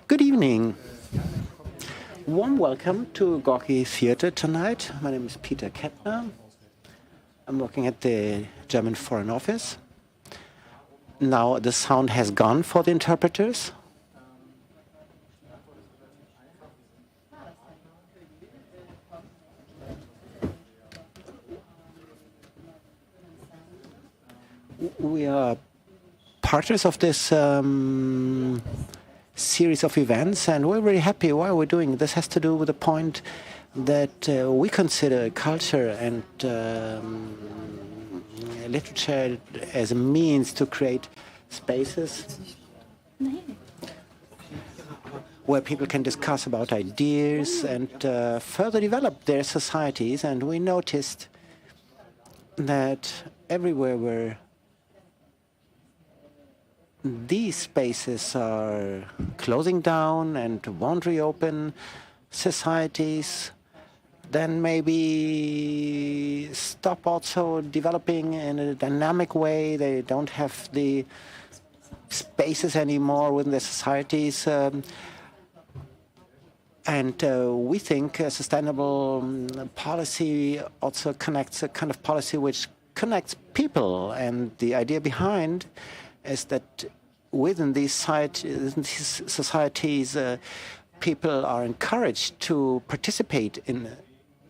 Good evening. Warm welcome to Gorki Theatre tonight. My name is Peter Kettner. I'm working at the German Foreign Office. Now the sound has gone for the interpreters. We are partners of this series of events, and we're very happy why we're doing this. Has to do with the point that we consider culture and literature as a means to create spaces where people can discuss about ideas and further develop their societies. And we noticed that everywhere where these spaces are closing down and won't reopen, societies then maybe stop also developing in a dynamic way. They don't have the spaces anymore within their societies. And we think a sustainable policy also connects a kind of policy which connects people. And the idea behind is that within these societies, people are encouraged to participate in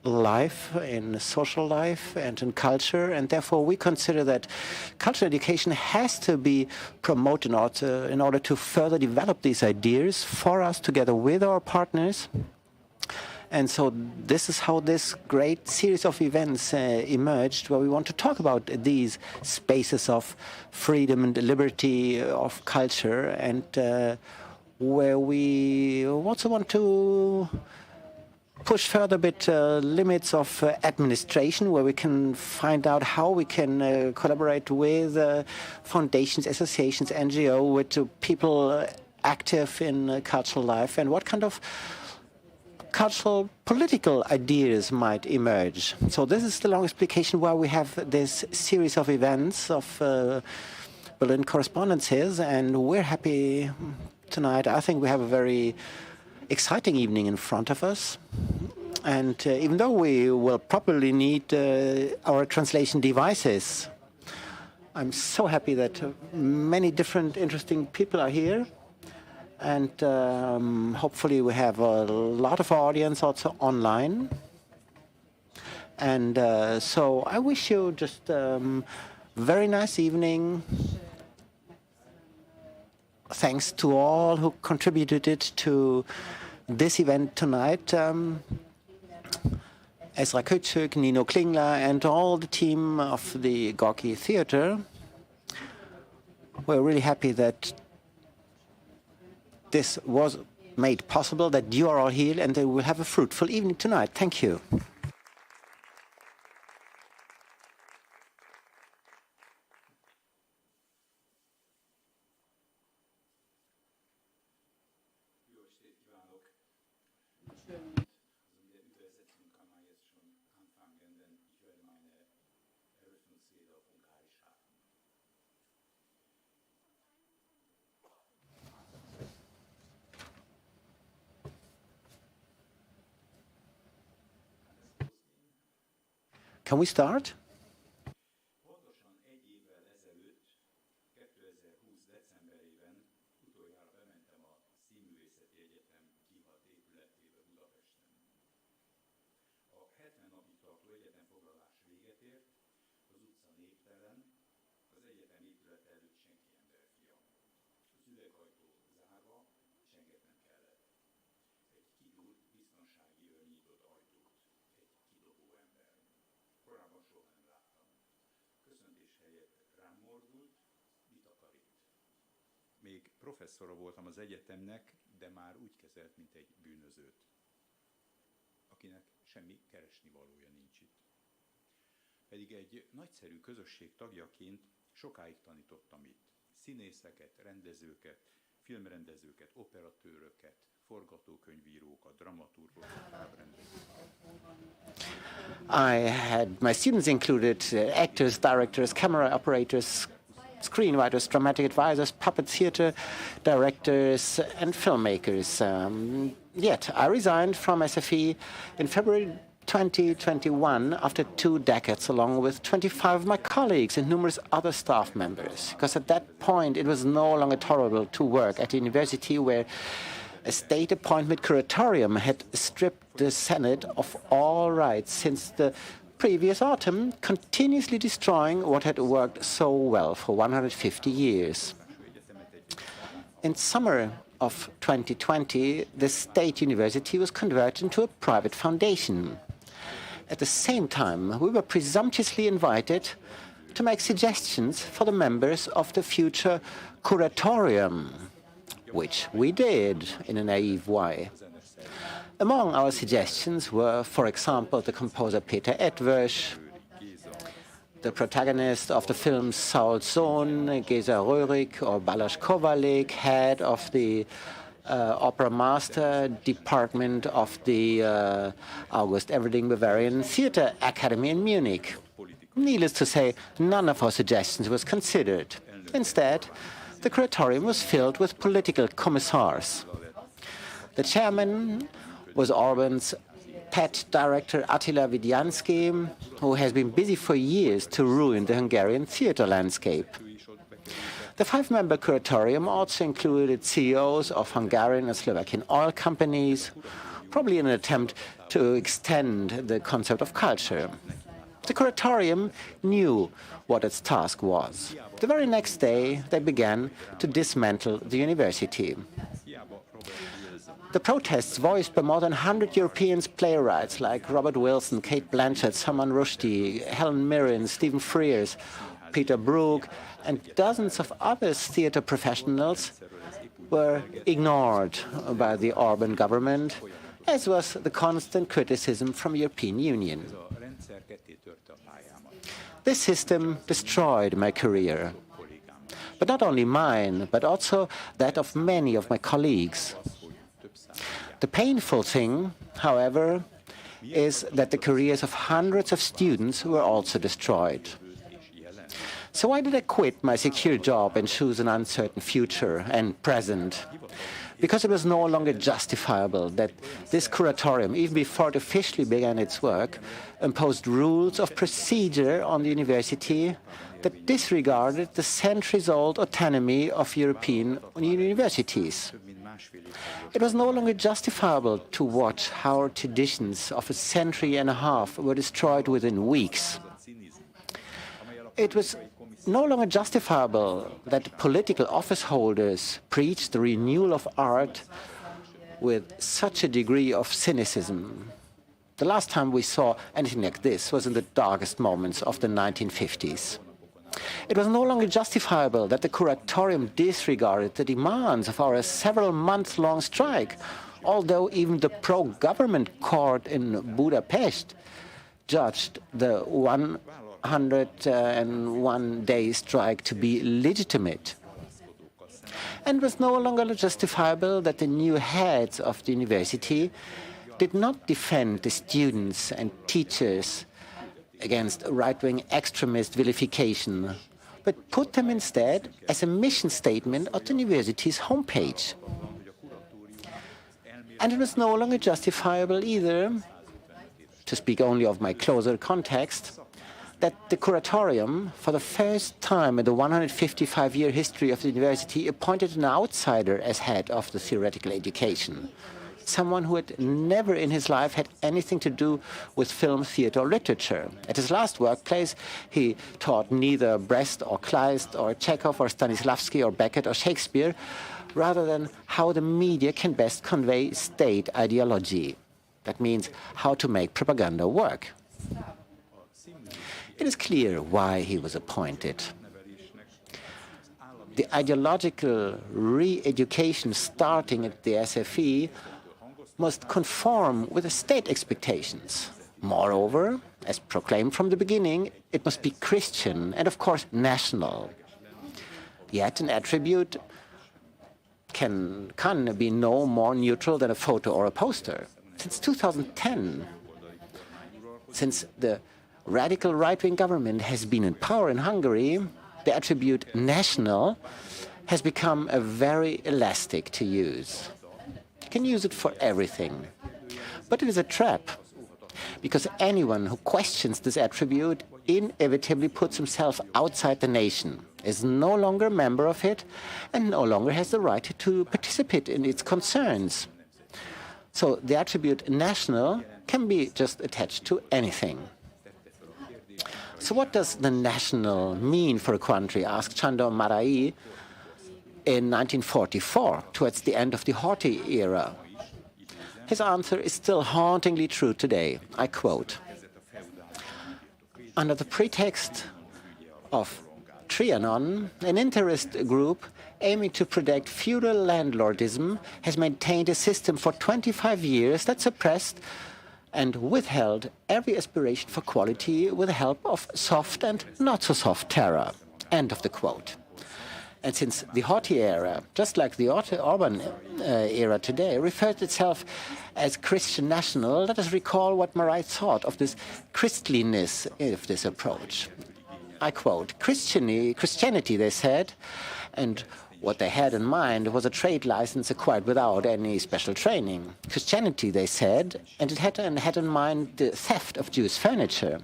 life, in social life, and in culture. And therefore, we consider that cultural education has to be promoted in order to further develop these ideas for us together with our partners. And so this is how this great series of events emerged, where we want to talk about these spaces of freedom and liberty of culture, and where we also want to push further a bit limits of administration, where we can find out how we can collaborate with foundations, associations, NGO, with people active in cultural life, and what kind of cultural political ideas might emerge. So this is the long explication why we have this series of events of Berliner Korrespondenzen, and we're happy tonight. I think we have a very exciting evening in front of us. And even though we will probably need our translation devices, I'm so happy that many different interesting people are here. And hopefully we have a lot of audience also online. And so I wish you just a very nice evening. Thanks to all who contributed to this event tonight. Ezra Küçük, Nino Klingler, and all the team of the Gorki Theatre. We're really happy that this was made possible, that you are all here, and that we'll have a fruitful evening tonight. Thank you. Can we start? Pontosan egy évvel ezelőtt, 2020. decemberében utoljára bementem a Színművészeti Egyetem kihat épületébe Budapesten. A 70 napig tartó egyetemfoglalás véget ért, az utca névtelen, az egyetem épülete előtt senki emberfia. Az üveghajtó zárva, csengetnem kellett. Egy kigyúrt biztonsági őr nyitott ajtót, egy kidobó ember. Korábban soha nem láttam. Köszöntés helyett rám mordult, mit akar itt? Még professzora voltam az egyetemnek, de már úgy kezelt, mint egy bűnözőt, akinek semmi keresnivalója nincs itt. Pedig egy nagyszerű közösség tagjaként sokáig tanítottam itt. Színészeket, rendezőket, filmrendezőket, operatőröket, forgatókönyvírókat, dramaturgokat, távrendezőket. I had my students included actors, directors, camera operators, screenwriters, dramatic advisors, puppet theater directors, and filmmakers. Yet I resigned from SFE in February 2021 after 2 decades, along with 25 of my colleagues and numerous other staff members, because at that point it was no longer tolerable to work at a university where a state appointment curatorium had stripped the Senate of all rights since the previous autumn, continuously destroying what had worked so well for 150 years. In summer of 2020, the state university was converted into a private foundation. At the same time, we were presumptuously invited to make suggestions for the members of the future curatorium, which we did in a naive way. Among our suggestions were, for example, the composer Peter Edvers, the protagonist of the films Saul's Sohn, Geza Röhrig, or Balázs Kovalék, head of the opera master department of the August Everding Bavarian Theatre Academy in Munich. Needless to say, none of our suggestions was considered. Instead, the curatorium was filled with political commissars. The chairman was Orban's pet director Attila Vidyansky, who has been busy for years to ruin the Hungarian theatre landscape. The 5-member curatorium also included CEOs of Hungarian and Slovakian oil companies, probably in an attempt to extend the concept of culture. The curatorium knew what its task was. The very next day, they began to dismantle the university. The protests voiced by more than 100 European playwrights like Robert Wilson, Kate Blanchett, Salman Rushdie, Helen Mirren, Stephen Frears, Peter Brook, and dozens of other theatre professionals were ignored by the Orban government, as was the constant criticism from the European Union. This system destroyed my career, but not only mine, but also that of many of my colleagues. The painful thing, however, is that the careers of hundreds of students were also destroyed. So why did I quit my secure job and choose an uncertain future and present? Because it was no longer justifiable that this curatorium, even before it officially began its work, imposed rules of procedure on the university that disregarded the centuries-old autonomy of European universities. It was no longer justifiable to watch how traditions of a century and a half were destroyed within weeks. It was no longer justifiable that political office holders preached the renewal of art with such a degree of cynicism. The last time we saw anything like this was in the darkest moments of the 1950s. It was no longer justifiable that the curatorium disregarded the demands of our several months-long strike, although even the pro-government court in Budapest judged the 101-day strike to be legitimate. And it was no longer justifiable that the new heads of the university did not defend the students and teachers against right-wing extremist vilification, but put them instead as a mission statement on the university's homepage. And it was no longer justifiable either, to speak only of my closer context, that the curatorium, for the first time in the 155-year history of the university, appointed an outsider as head of the theoretical education, someone who had never in his life had anything to do with film, theatre, or literature. At his last workplace, he taught neither Brecht or Kleist or Chekhov or Stanislavski or Beckett or Shakespeare, rather than how the media can best convey state ideology. That means how to make propaganda work. It is clear why he was appointed. The ideological re-education starting at the SFE must conform with the state expectations. Moreover, as proclaimed from the beginning, it must be Christian and, of course, national. Yet an attribute can be no more neutral than a photo or a poster. Since 2010, since the radical right-wing government has been in power in Hungary, the attribute national has become a very elastic to use. You can use it for everything. But it is a trap, because anyone who questions this attribute inevitably puts himself outside the nation, is no longer a member of it, and no longer has the right to participate in its concerns. So the attribute national can be just attached to anything. So what does the national mean for a country, asked Csandor Márai in 1944, towards the end of the Horthy era. His answer is still hauntingly true today. I quote, "Under the pretext of Trianon, an interest group aiming to protect feudal landlordism has maintained a system for 25 years that suppressed and withheld every aspiration for quality with the help of soft and not-so-soft terror." End of the quote. And since the Horthy era, just like the Orban era today, refers itself as Christian national, let us recall what Márai thought of this Christliness of this approach. I quote, Christianity, they said, and what they had in mind was a trade license acquired without any special training. Christianity, they said, and it had in mind the theft of Jewish furniture.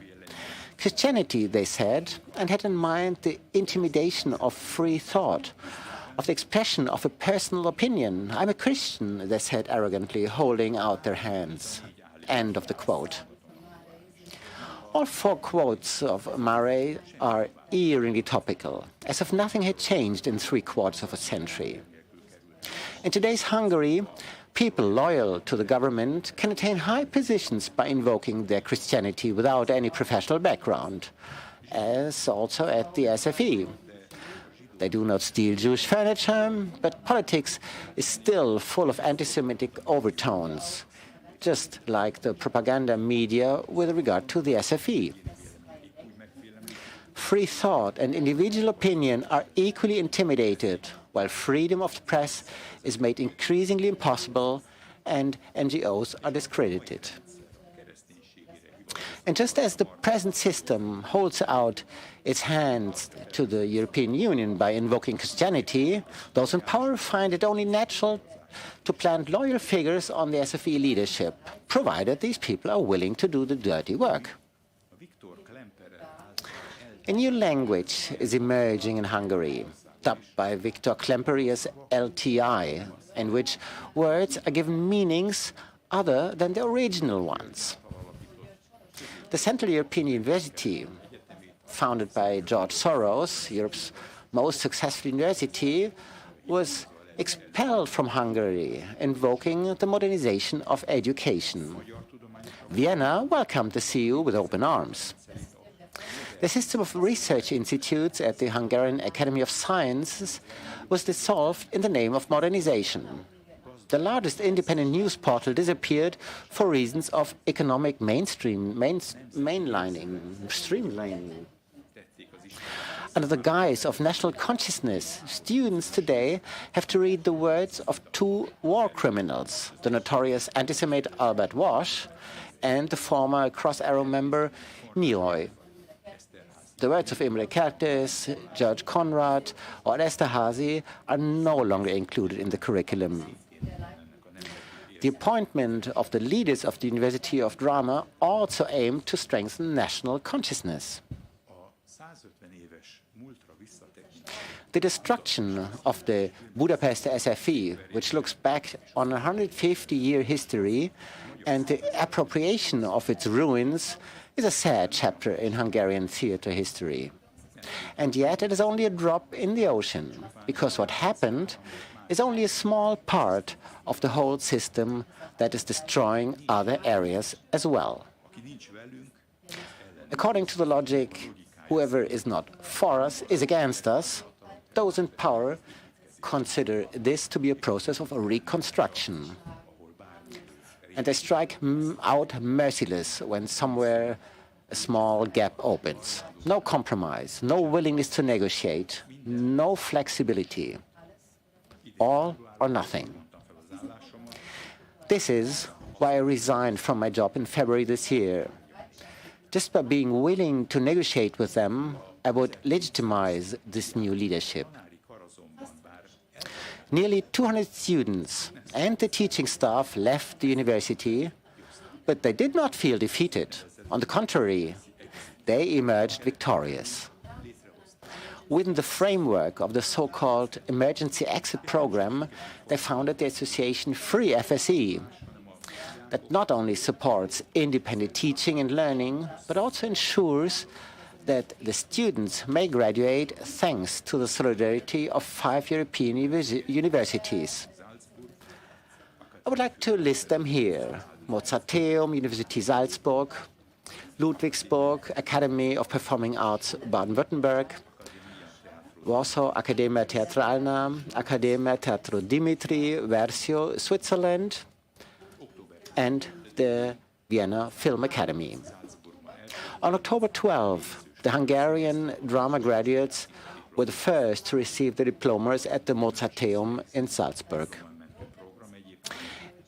Christianity, they said, and had in mind the intimidation of free thought, of the expression of a personal opinion. I'm a Christian, they said arrogantly, holding out their hands. End of the quote. All four quotes of Márai are eerily topical, as if nothing had changed in 3/4 of a century. In today's Hungary, people loyal to the government can attain high positions by invoking their Christianity without any professional background, as also at the SFE. They do not steal Jewish furniture, but politics is still full of anti-Semitic overtones, just like the propaganda media with regard to the SFE. Free thought and individual opinion are equally intimidated, while freedom of the press is made increasingly impossible and NGOs are discredited. And just as the present system holds out its hands to the European Union by invoking Christianity, those in power find it only natural to plant loyal figures on the SFE leadership, provided these people are willing to do the dirty work. A new language is emerging in Hungary, dubbed by Viktor Klemperi as LTI, in which words are given meanings other than the original ones. The Central European University, founded by George Soros, Europe's most successful university, was expelled from Hungary, invoking the modernization of education. Vienna welcomed the CEU with open arms. The system of research institutes at the Hungarian Academy of Sciences was dissolved in the name of modernization. The largest independent news portal disappeared for reasons of economic streamlining. Under the guise of national consciousness, students today have to read the words of two war criminals, the notorious anti-Semite Albert Wash and the former Cross-Arrow member Miroy. The words of Imre Kertész, György Konrad, or Esterházy are no longer included in the curriculum. The appointment of the leaders of the University of Drama also aimed to strengthen national consciousness. The destruction of the Budapest SFE, which looks back on a 150-year history, and the appropriation of its ruins is a sad chapter in Hungarian theater history. And yet it is only a drop in the ocean, because what happened is only a small part of the whole system that is destroying other areas as well. According to the logic, whoever is not for us is against us. Those in power consider this to be a process of a reconstruction. And they strike out merciless when somewhere a small gap opens. No compromise, no willingness to negotiate, no flexibility. All or nothing. This is why I resigned from my job in February this year. Just by being willing to negotiate with them, I would legitimize this new leadership. Nearly 200 students and the teaching staff left the university, but they did not feel defeated. On the contrary, they emerged victorious. Within the framework of the so-called emergency exit program, they founded the association FreeSFZE, that not only supports independent teaching and learning, but also ensures that the students may graduate thanks to the solidarity of 5 European universities. I would like to list them here: Mozarteum, University Salzburg, Ludwigsburg, Academy of Performing Arts Baden-Württemberg, Warsaw Academia Teatralna, Academia Teatro Dimitri, Versio, Switzerland, and the Vienna Film Academy. On October 12, the Hungarian drama graduates were the first to receive the diplomas at the Mozarteum in Salzburg.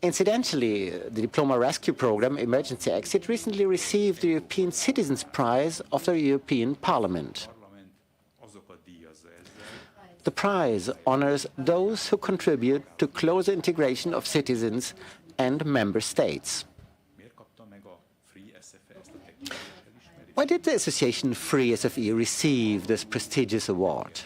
Incidentally, the Diploma Rescue Program Emergency Exit recently received the European Citizens Prize of the European Parliament. The prize honors those who contribute to closer integration of citizens and member states. Why did the association FreeSFE receive this prestigious award?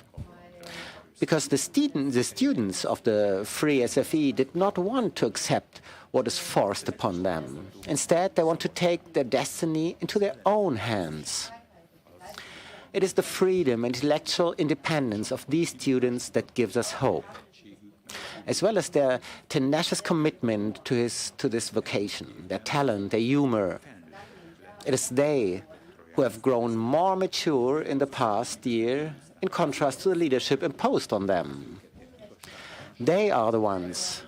Because the students of the FreeSFE did not want to accept what is forced upon them. Instead, they want to take their destiny into their own hands. It is the freedom and intellectual independence of these students that gives us hope, as well as their tenacious commitment to this vocation, their talent, their humor. It is they who have grown more mature in the past year in contrast to the leadership imposed on them. They are the ones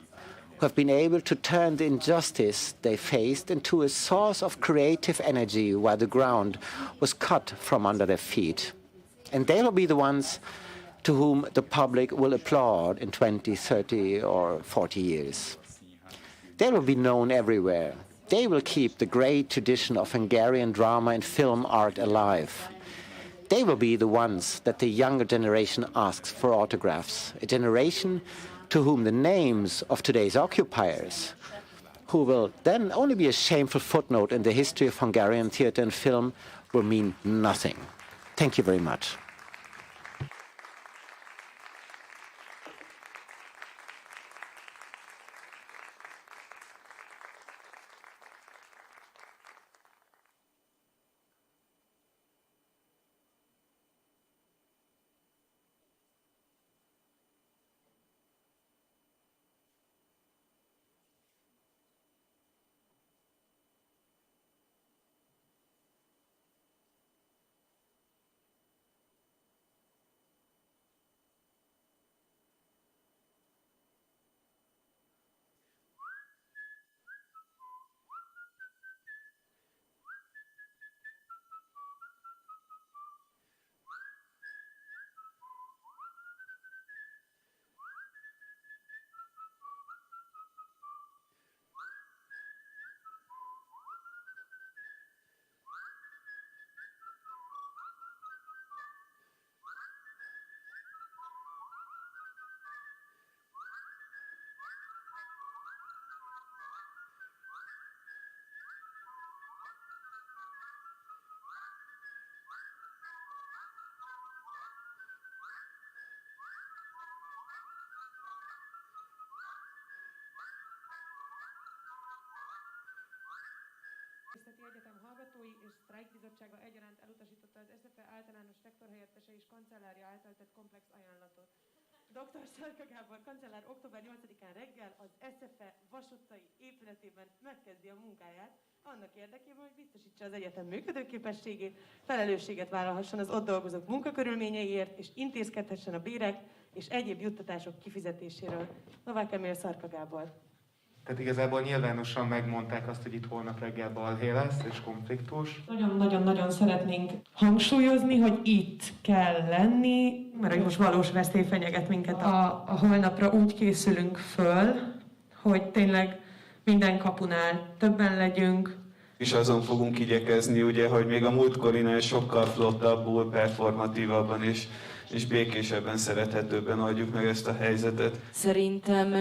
who have been able to turn the injustice they faced into a source of creative energy while the ground was cut from under their feet. And they will be the ones to whom the public will applaud in 20, 30, or 40 years. They will be known everywhere. They will keep the great tradition of Hungarian drama and film art alive. They will be the ones that the younger generation asks for autographs, a generation to whom the names of today's occupiers, who will then only be a shameful footnote in the history of Hungarian theater and film, will mean nothing. Thank you very much. Egyetem hallgatói és sztrájkbizottsága egyaránt elutasította az SZFE általános rektorhelyettese és kancellárja által tett komplex ajánlatot. Dr. Sarka Gábor kancellár október 8-án reggel az SZFE Vas utcai épületében megkezdi a munkáját, annak érdekében, hogy biztosítsa az egyetem működőképességét, felelősséget vállalhasson az ott dolgozók munkakörülményeiért, és intézkedhessen a bérek és egyéb juttatások kifizetéséről. Novák Emil, Sarka Gábor. Tehát igazából nyilvánosan megmondták azt, hogy itt holnap reggel balhé lesz és konfliktus. Nagyon-nagyon szeretnénk hangsúlyozni, hogy itt kell lenni, mert most valós veszély fenyeget minket. A holnapra úgy készülünk föl, hogy tényleg minden kapunál többen legyünk, és azon fogunk igyekezni, ugye, hogy még a múltkorinál sokkal flottabbul, performatívabban és békésebben, szerethetőbben adjuk meg ezt a helyzetet. Szerintem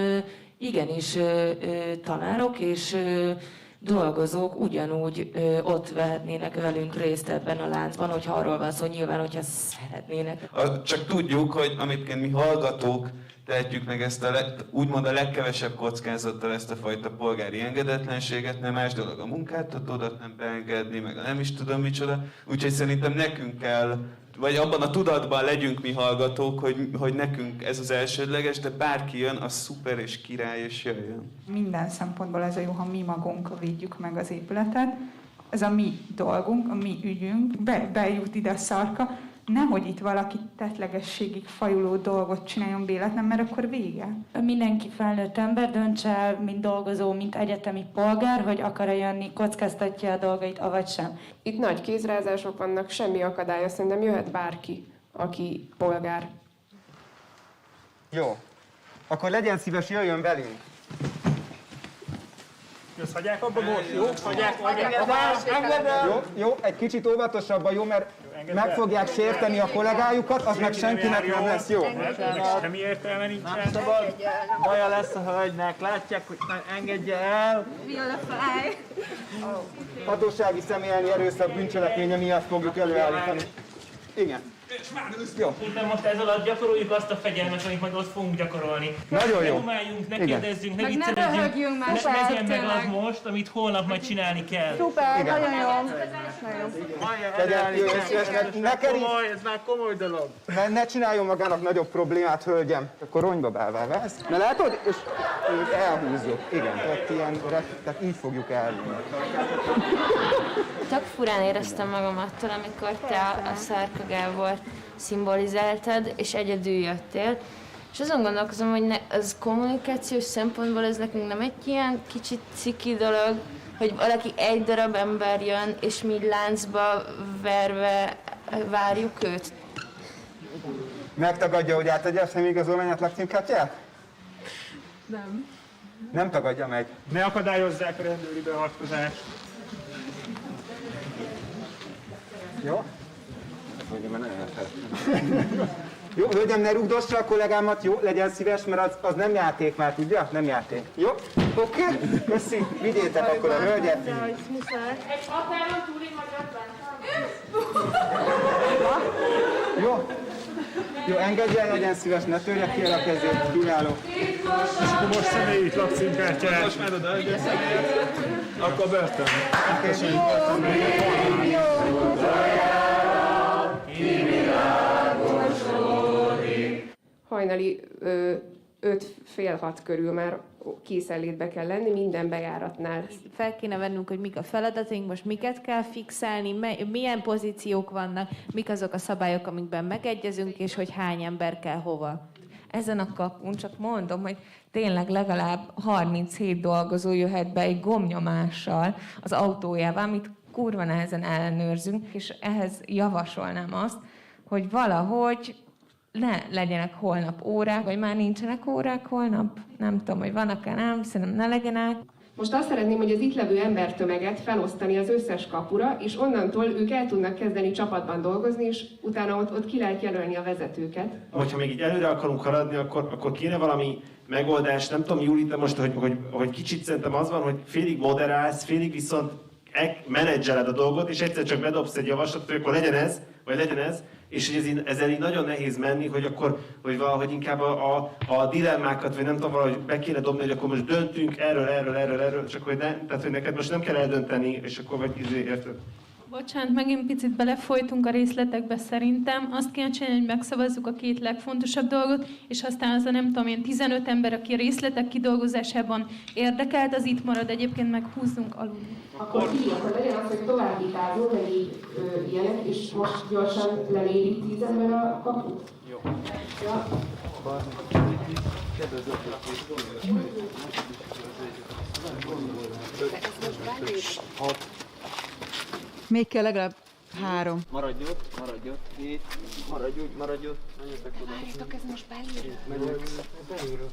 igenis tanárok és dolgozók ugyanúgy ott vehetnének velünk részt ebben a láncban, hogyha arról van szó, nyilván, hogyha szeretnének. Csak tudjuk, hogy amit mi hallgatók tehetjük meg ezt úgymond a legkevesebb kockázattal ezt a fajta polgári engedetlenséget, nem más dolog a munkáltatódat nem beengedni, meg a nem is tudom micsoda. Úgyhogy szerintem nekünk kell, vagy abban a tudatban legyünk mi hallgatók, hogy nekünk ez az elsődleges, de bárki jön, az szuper és király, és jöjjön. Minden szempontból ez a jó, ha mi magunk védjük meg az épületet. Ez a mi dolgunk, a mi ügyünk, bejut ide a szarka. Nehogy itt valaki tettlegességig fajuló dolgot csináljon véletlen, mert akkor vége. Mindenki felnőtt ember döntse el, mint dolgozó, mint egyetemi polgár, hogy akar-e jönni, kockáztatja a dolgait, avagy sem. Itt nagy kézrázások vannak, semmi akadálya, szerintem jöhet bárki, aki polgár. Jó. Akkor legyen szíves, jöjjön velünk. Ezt hagyják abba most, jó? Hagyják. Jó, egy kicsit óvatosabban, jó, mert meg fogják sérteni a kollégájukat, az meg senkinek nem lesz jó. Semmi értelme nincsen. Nem szabad. Baja lesz a hölgynek, látják, hogy engedje el. Vilafáj. Hatósági személyelni erőszak bűncselekménye miatt fogjuk előállítani. Igen. Jó. De most ez alatt gyakoroljuk azt a fegyelmet, amit majd ott fogunk gyakorolni. Nagyon jó. Ne umáljunk, ne kérdezzünk, ne viccelődjünk, ne legyen meg az most, amit holnap majd csinálni kell. Szuper, nagyon jó. Ez már komoly dolog. Ne csináljon magának nagyobb problémát, hölgyem. Akkor ronybabává válsz. Na látod? És elhúzzuk. Igen, tehát így fogjuk elvinni. Tök furán éreztem magam attól, amikor te a Szárka Gábort szimbolizáltad, és egyedül jöttél. És azon gondolkozom, hogy az kommunikációs szempontból ez nekünk nem egy ilyen kicsit ciki dolog, hogy valaki egy darab ember jön, és mi láncba verve várjuk őt. Megtagadja, hogy átadja a személyigazolványát, lakcímkártyát? Nem. Nem tagadja meg. Ne akadályozzák a rendőri beavatkozást. Jó? Jó, hölgyem, ne rúgdossa a kollégámat, jó? Legyen szíves, mert az nem játék már, tudja? Nem játék. Jó? Oké? Köszi. Vigyétek akkor a hölgyet. Egy határon túli magyar Jó? Jó, engedje el, legyen szíves, ne törje ki el a kezét. Kiváló. És akkor most személyi lakcímkártyát. Most már oda, hogy akkor börtön. Köszönjük. Hajnali 5-5:30 körül már készenlétbe kell lenni minden bejáratnál. Fel kéne vennünk, hogy mik a feladataink, most miket kell fixálni, milyen pozíciók vannak, mik azok a szabályok, amikben megegyezünk, és hogy hány ember kell hova. Ezen a kapun csak mondom, hogy tényleg legalább 37 dolgozó jöhet be egy gombnyomással az autójával, amit kurva nehezen ellenőrzünk, és ehhez javasolnám azt, hogy valahogy ne legyenek holnap órák, vagy már nincsenek órák holnap, nem tudom, hogy vannak-e, nem, szerintem ne legyenek. Most azt szeretném, hogy az itt levő embertömeget felosztani az összes kapura, és onnantól ők el tudnak kezdeni csapatban dolgozni, és utána ott ki lehet jelölni a vezetőket. Hogyha még így előre akarunk haladni, akkor kéne valami megoldás, nem tudom, Júli, de most, hogy kicsit szerintem az van, hogy félig moderálsz, félig viszont menedzseled a dolgot, és egyszer csak bedobsz egy javaslatot, hogy akkor legyen ez, vagy legyen ez, és hogy ezzel így nagyon nehéz menni, hogy akkor, hogy valahogy inkább a dilemmákat, vagy nem tudom, valahogy be kéne dobni, hogy akkor most döntünk erről, csak hogy ne, tehát hogy neked most nem kell eldönteni, és akkor vagy érted? Bocsánat, megint picit belefolytunk a részletekbe szerintem. Azt kéne csinálni, hogy megszavazzuk a két legfontosabb dolgot, és aztán az a nem tudom én 15 ember, aki a részletek kidolgozásában érdekelt, az itt marad, egyébként meg húzzunk alul. Akkor így, akkor legyen az, hogy további tárgyul, meg így ilyenek, és most gyorsan lelérik 10 ember a kaput. Jó. Ja. Még kell legalább 3. Maradj ott, 7, maradj úgy, menjetek oda. Várjátok, ez most belül. Belülről.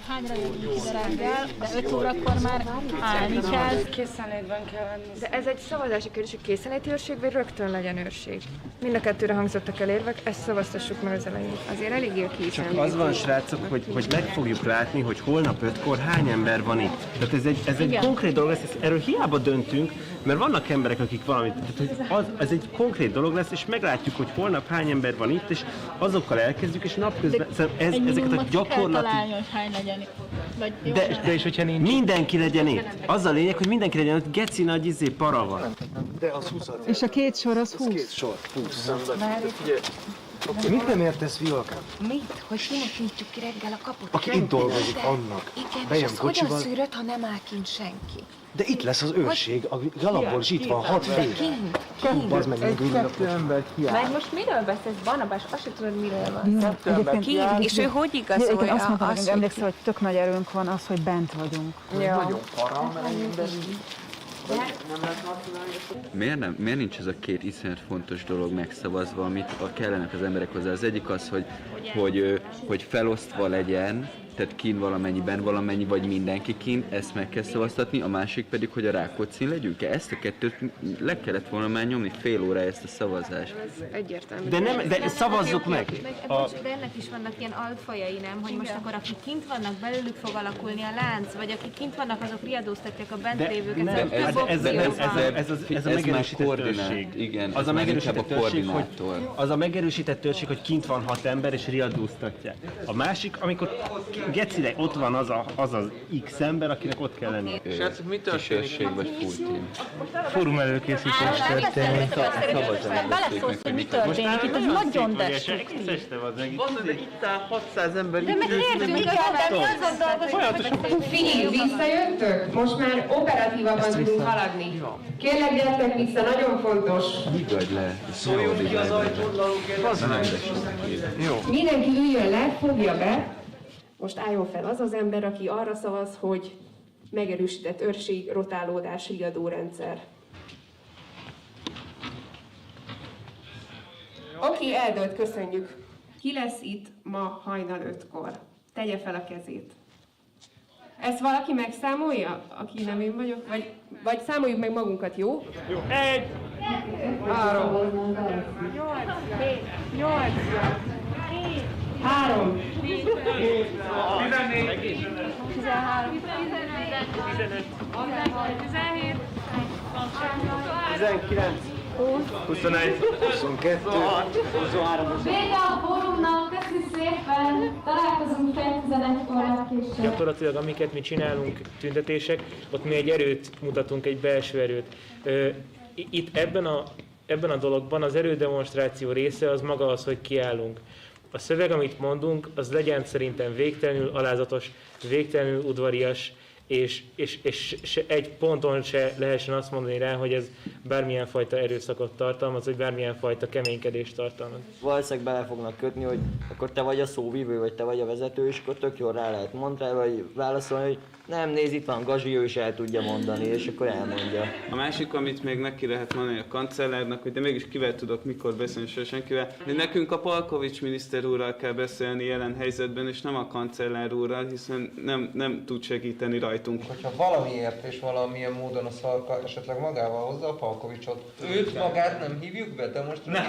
Hányra jövünk ide reggel, de 5 órakor már állni kell. Készenlétben kell lenni. De ez egy szavazási kérdés, hogy készenléti őrség, vagy rögtön legyen őrség? Mind a kettőre hangzottak el érvek, ezt szavaztassuk meg az elején. Azért eléggé a készenléti. Csak az van, srácok, hogy meg fogjuk látni, hogy holnap 5-kor hány ember van itt. Tehát ez egy konkrét dolog lesz, erről hiába döntünk, mert vannak emberek, akik valamit, tehát ez egy konkrét dolog lesz, és meglátjuk, hogy holnap hány ember van itt, és azokkal elkezdjük, és napközben ezeket a gyakorlati... találni, hogy hány legyen itt. De és hogyha nincs... Mindenki legyen itt. Az a lényeg, hogy mindenki legyen itt, geci nagy para van. De az 20. És a két sor az 20? Két sor, 20. Mit nem értesz, Vilkám? Mit? Hogy kinek nyitjuk ki reggel a kaput? Aki itt dolgozik, annak. Igen, bejön és az hogyan kocsival. szűröd, ha nem áll kint senki? De itt lesz az őrség, a alapból is itt van, 6 fél. Kint. Az meg még Kettő ember hiány. Meg most miről beszélsz, Barnabás? Azt sem tudod, miről van. Kint, és ő hogy igazolja? Én azt mondtam, azt, hogy emlékszel, hogy tök nagy erőnk van az, hogy bent vagyunk. Nagyon para, mert ennyi ember Miért nincs ez a két iszonyat fontos dolog megszavazva, amit kellenek az emberek hozzá? Az egyik az, hogy felosztva legyen, tehát kín valamennyi, vagy mindenki kín, ezt meg kell szavaztatni, a másik pedig, hogy a Rákóczin legyünk-e. Ezt a kettőt le kellett volna már nyomni fél óra ezt a szavazást. Egyértelmű. De szavazzuk meg! De ennek is vannak ilyen altfajai, nem? Hogy most akkor akik kint vannak, belőlük fog alakulni a lánc, vagy akik kint vannak, azok riadóztatják a bent lévőket. Ez a megerősített törzség. Igen, az a megerősített törzség, az a megerősített törzség, hogy kint van 6 ember és riadóztatják. A másik, amikor gecire ott van az X ember, akinek ott kell lenni. Srácok, mi történik? Vagy full team? Fórum előkészítés történik. Beleszólsz, hogy mi történik, itt ez nagyon destruktív. Mondod, de itt áll 600 ember. De meg értünk, hogy Figyelj, visszajöttök? Most már operatívabban tudunk haladni. Kérlek, gyertek vissza, nagyon fontos. Nyugodj le. Szóljunk ki az ajtódlalók. Mindenki üljön le, fogja be. Most álljon fel az az ember, aki arra szavaz, hogy megerősített őrség, rotálódás, riadórendszer. Oké, eldőlt, köszönjük. Ki lesz itt ma hajnal 5-kor? Tegye fel a kezét. Ezt valaki megszámolja, aki nem én vagyok? Vagy számoljuk meg magunkat, jó? Jó. 1, 3, 8, 3, 14, 13, 15, 17, 19, 21, 22, 23. Vége a fórumnak, köszi szépen! Találkozunk fél 11-kor később. Gyakorlatilag amiket mi csinálunk, tüntetések, ott mi egy erőt mutatunk, egy belső erőt. Itt ebben a dologban az erődemonstráció része az maga az, hogy kiállunk. A szöveg, amit mondunk, az legyen szerintem végtelenül alázatos, végtelenül udvarias, és egy ponton se lehessen azt mondani rá, hogy ez bármilyen fajta erőszakot tartalmaz, vagy bármilyen fajta keménykedést tartalmaz. Valószínűleg bele fognak kötni, hogy akkor te vagy a szóvivő, vagy te vagy a vezető, és akkor tök jól rá lehet mondani, vagy válaszolni, hogy nem, nézd, itt van Gazsi, ő is el tudja mondani, és akkor elmondja. A másik, amit még neki lehet mondani a kancellárnak, hogy de mégis kivel tudok mikor beszélni, soha senkivel, de nekünk a Palkovics miniszter úrral kell beszélni jelen helyzetben, és nem a kancellár úrral, hiszen nem tud segíteni rajtunk. Hogyha valamiért és valamilyen módon a Szarka esetleg magával hozza a Palkovicsot, őt magát nem hívjuk be, de most nem.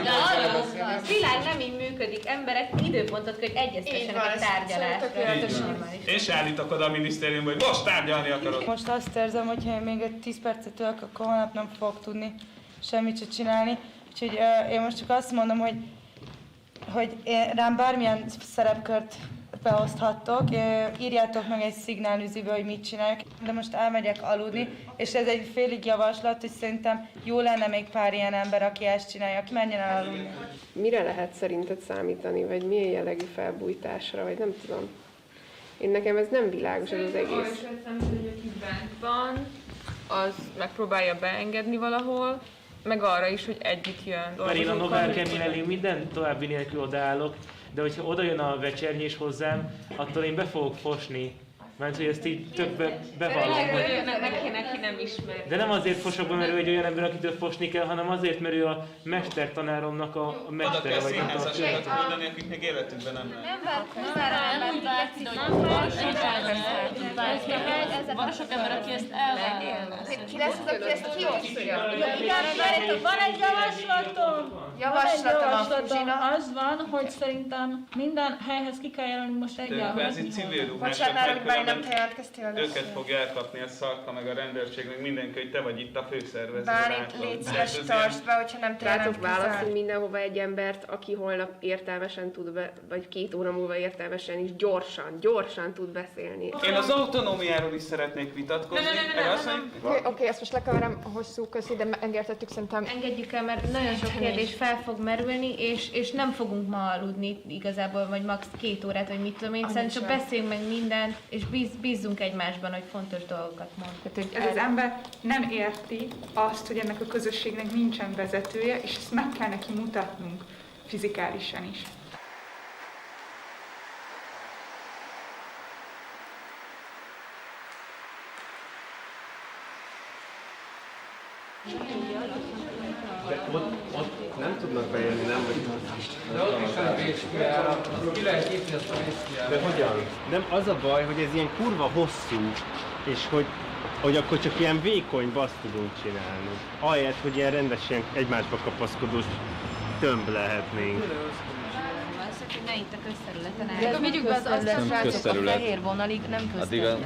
A világ nem így működik, emberek időpontot kell, hogy egyeztessenek egy tárgyalásra. És állítok oda a minisztériumba, hogy most tárgyalni akarok. Most azt érzem, hogy ha én még egy 10 percet ülök, akkor holnap nem fogok tudni semmit se csinálni. Úgyhogy én most csak azt mondom, hogy rám bármilyen szerepkört beoszthattok, írjátok meg egy szignálüziből, hogy mit csinálok, de most elmegyek aludni, és ez egy félig javaslat, hogy szerintem jó lenne még pár ilyen ember, aki ezt csinálja, aki menjen el aludni. Mire lehet szerinted számítani, vagy milyen jellegű felbújtásra, vagy nem tudom. Nekem ez nem világos, ez az egész. Aki bent van, az megpróbálja beengedni valahol, meg arra is, hogy együtt jön Mert én a Novál Kemény elé minden további nélkül odaállok, de hogyha oda jön a vecsernyés hozzám, attól én be fogok fosni Mert hogy ezt így több bevallom, hogy... Neki nem ismer. De nem azért fosok be, mert ő egy olyan ember, akitől fosni kell, hanem azért, mert ő a mestertanáromnak a mestere. Oda kell színházasságot küldeni, akik még életükben nem lehet. Van sok ember, aki ezt elvállalja. Ki lesz az, aki ezt kiosztja? Igen, van egy javaslatom. Javaslatom. Az van, hogy szerintem minden helyhez ki kell jelölni most egyáltalán. Kvázi civil ruhások, őket fogja elkapni a szarka, meg a rendőrség, meg mindenki, hogy te vagy itt a főszervező. Bálint, légy szíves, tartsd be, hogyha nem rátok választunk mindenhova egy embert, aki holnap értelmesen tud, vagy 2 óra múlva értelmesen is gyorsan tud beszélni. Én az autonómiáról is szeretnék vitatkozni. Oké, ezt most lekeverem hosszú közé, de engedhetjük szerintem. Engedjük el, mert nagyon sok kérdés fel fog merülni, és nem fogunk ma aludni igazából, vagy max. 2 órát, vagy mit tudom én. Szerintem csak beszéljünk meg mindent, és bízzunk egymásban, hogy fontos dolgokat mond. Ez az ember nem érti azt, hogy ennek a közösségnek nincsen vezetője, és ezt meg kell neki mutatnunk fizikálisan is. De ott nem tudnak bejönni, nem? De ott is van vészkijárat, ki lehet nyitni azt a vészkijárat. De hogyan? Nem, az a baj, hogy ez ilyen kurva hosszú, és hogy akkor csak ilyen vékony baszt tudunk csinálni. Ahelyett, hogy ilyen rendesen egymásba kapaszkodós tömb lehetnénk. Hogy ne itt a közterületen áll. Vigyük be az asztalsrácok a fehér vonalig, nem közterület.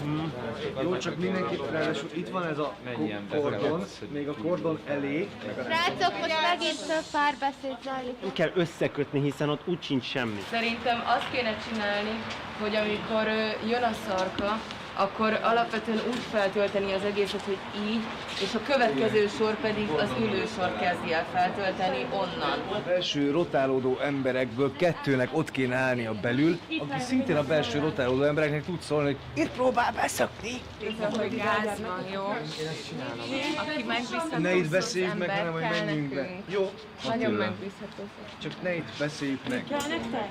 Jó, csak mindenképp ráadásul itt van ez a kordon, még a kordon elé. Srácok, most megint több párbeszéd zajlik. Nem kell összekötni, hiszen ott úgy sincs semmi. Szerintem azt kéne csinálni, hogy amikor jön a szarka, akkor alapvetően úgy feltölteni az egészet, hogy így, és a következő sor pedig az ülősor kezdi el feltölteni onnan. A belső rotálódó emberekből 2-nek ott kéne állnia belül, aki szintén a belső rotálódó embereknek tud szólni, hogy itt próbál beszakni. Tudom, hogy gáz van, jó? Aki megbízható, ne itt beszéljük meg, hanem hogy menjünk be. Jó? Nagyon megbízható. Csak ne itt beszéljük meg. Kell nektek?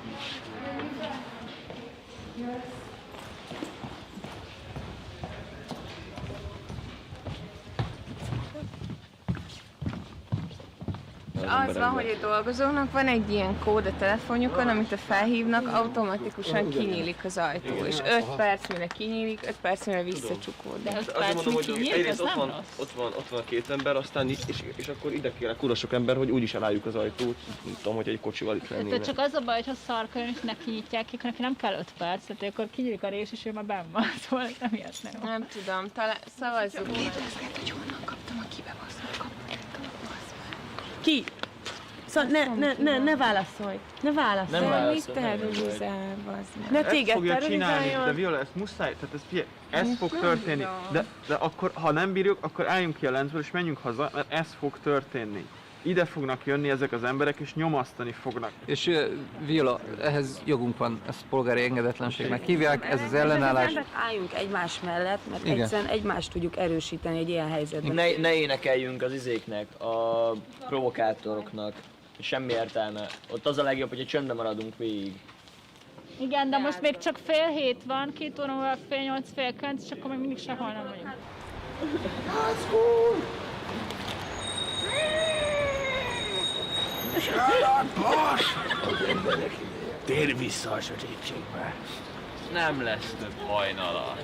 Az van, hogy a dolgozóknak van egy ilyen kód a telefonjukon, amit a felhívnak, automatikusan kinyílik az ajtó. És 5 perc mire kinyílik, 5 perc mire visszacsukódik. De azért mondom, hogy egyrészt ott van 2 ember, aztán és akkor ide kéne kurva sok ember, hogy úgyis elálljuk az ajtót. Nem tudom, hogy egy kocsival itt lennének. Tehát csak az a baj, hogyha szarka jön, és neki nyitják ki, neki nem kell 5 perc, tehát akkor kinyílik a rés, és ő már benn van. Szóval nem ilyet nem. Nem tudom, talán szavazzuk. Létezget, hogy honnan kaptam a kibebasznak Ki? Szóval ne válaszolj. Ne válaszolj. Nem válaszolj. Mit terrorizál, bazd meg? Ne téged terrorizáljon. De Viola, ezt muszáj, tehát ez fog történni. De akkor, ha nem bírjuk, akkor álljunk ki a lencből és menjünk haza, mert ez fog történni. Ide fognak jönni ezek az emberek, és nyomasztani fognak. És Viola, ehhez jogunk van, ezt polgári engedetlenségnek hívják, ez az ellenállás. Álljunk egymás mellett, mert egyszerűen egymást tudjuk erősíteni egy ilyen helyzetben. Ne énekeljünk az izéknek, a provokátoroknak. Semmi értelme. Ott az a legjobb, hogy csöndben maradunk végig. Igen, de most még csak 7:30 van, 2 óra múlva 7:30, 8:30, és akkor még mindig sehol nem vagyunk. Sáladbas! Térj vissza a sötétségbe. Nem lesz több hajnala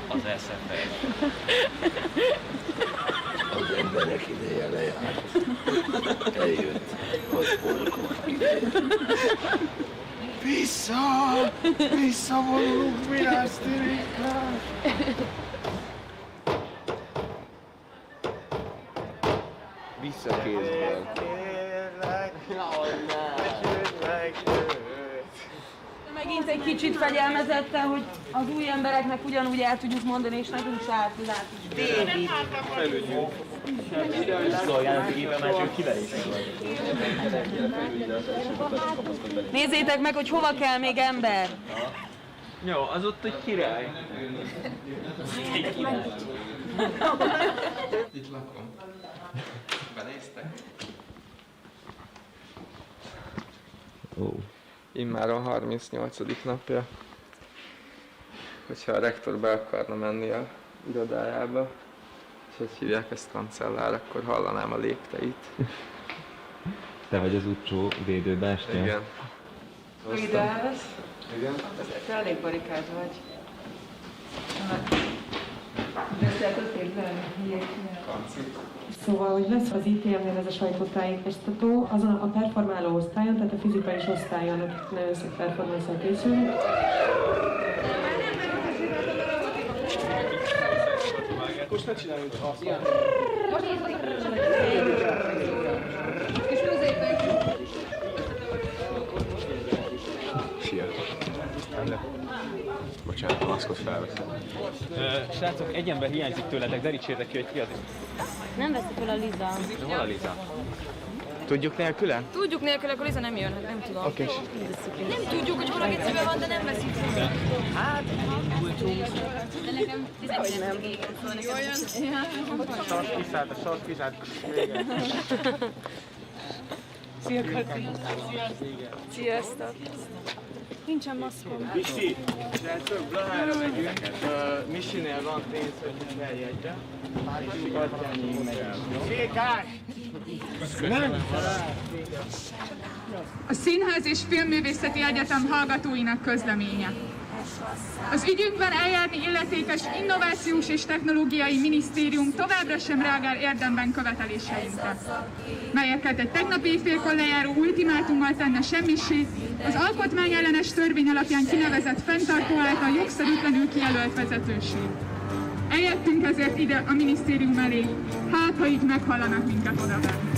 az SZFE. Az emberek ideje lejárt. Eljött az orkok ideje. Visszavonulunk virágsztirékkel. Visszakézből. Megint egy kicsit fegyelmezetten, hogy az új embereknek ugyanúgy el tudjuk mondani, és nekünk se átudát is. Végig. Nézzétek meg, hogy hova kell még ember. Jó, az ott egy király. Itt lakom. Benéztek? Immár a 38. napja hogyha a rektor be akarna menni a irodájába, és hogy hívják ezt kancellár, akkor hallanám a lépteit. Te vagy az utcsó védőbástyán? Igen. Védelsz? Igen. Te elég barikád vagy. De te Szóval, hogy lesz az ITM-nél ez a sajtótájékoztató, azon a performáló osztályon, tehát a fizikai osztályon, akik nagyon szép performance-al készülnek. Most ne csináljunk azt. Szia! Bocsánat, a maszkot felveszem. Srácok, egy ember hiányzik tőletek, derítsétek ki, hogy ki az. Nem veszi fel a Liza. De hol a Liza? Tudjuk nélküle? Tudjuk nélkül, akkor Liza nem jön, hát nem tudom. Oké. Nem tudjuk, hogy hol a gecibe van, de nem veszik fel. Hát, de nekem 19 égen szól nekem. Jól jön? A sors kiszállt, a sors kiszállt. Szia, Kati! Sziasztok! Nincsen maszkom. Misi, srácok, Blahára megyünk. Misinél van pénz, hogy feljegyre. És Katyányig megyünk. Sékás! Nem? A Színház és Filmművészeti Egyetem hallgatóinak közleménye. Az ügyünkben eljárni illetékes Innovációs és Technológiai Minisztérium továbbra sem reagál érdemben követeléseinkre, melyeket egy tegnap éjfélkor lejáró ultimátummal tenne semmissé az alkotmányellenes törvény alapján kinevezett fenntartó által jogszerűtlenül kijelölt vezetőség. Eljöttünk ezért ide a minisztérium elé, hát ha így meghallanak minket odavenni.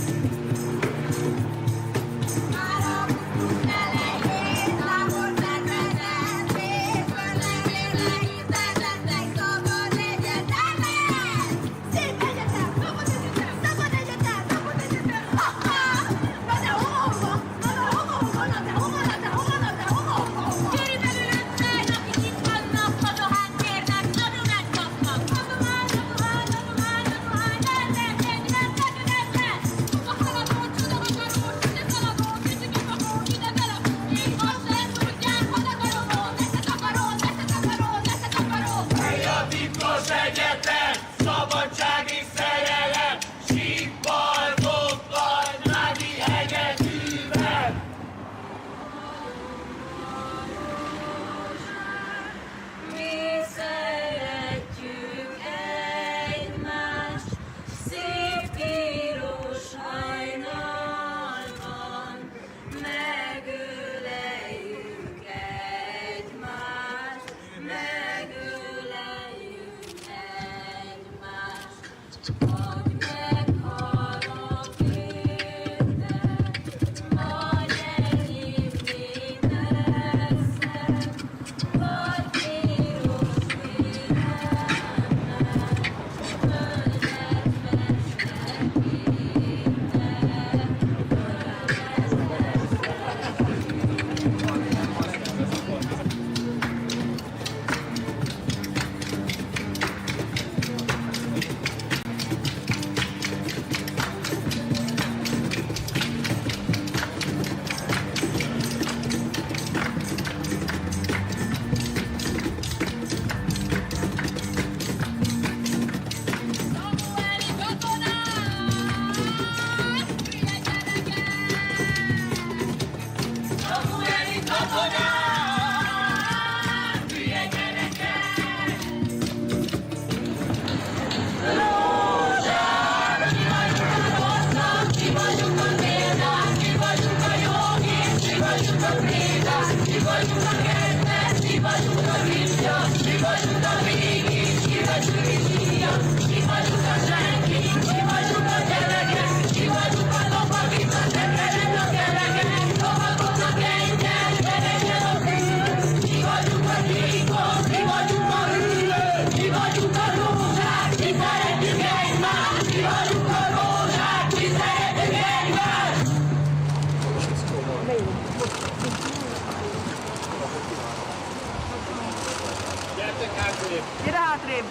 Gyere hátrébb!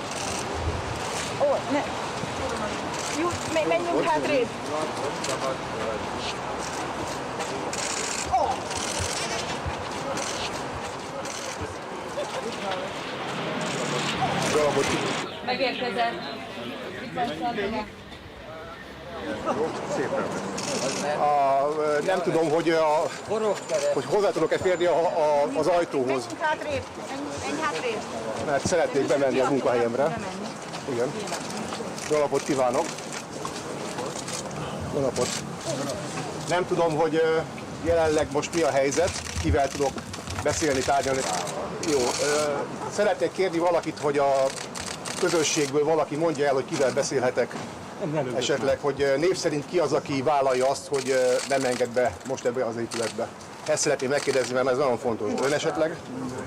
Ó, ne! Jó, menjünk hátrébb! Ó! Megérkezett. Itt van Csató. Szépen. Nem tudom, hogy hozzá tudok-e férni az ajtóhoz. Menj hátrébb. Mert szeretnék bemenni a munkahelyemre. Igen. Jó napot kívánok. Jó napot. Nem tudom, hogy jelenleg most mi a helyzet, kivel tudok beszélni, tárgyalni. Jó. Szeretnék kérni valakit, hogy a közösségből valaki mondja el, hogy kivel beszélhetek. Esetleg, hogy név szerint ki az, aki vállalja azt, hogy nem enged be most ebbe az épületbe. Ezt szeretném megkérdezni, mert ez nagyon fontos. Ön esetleg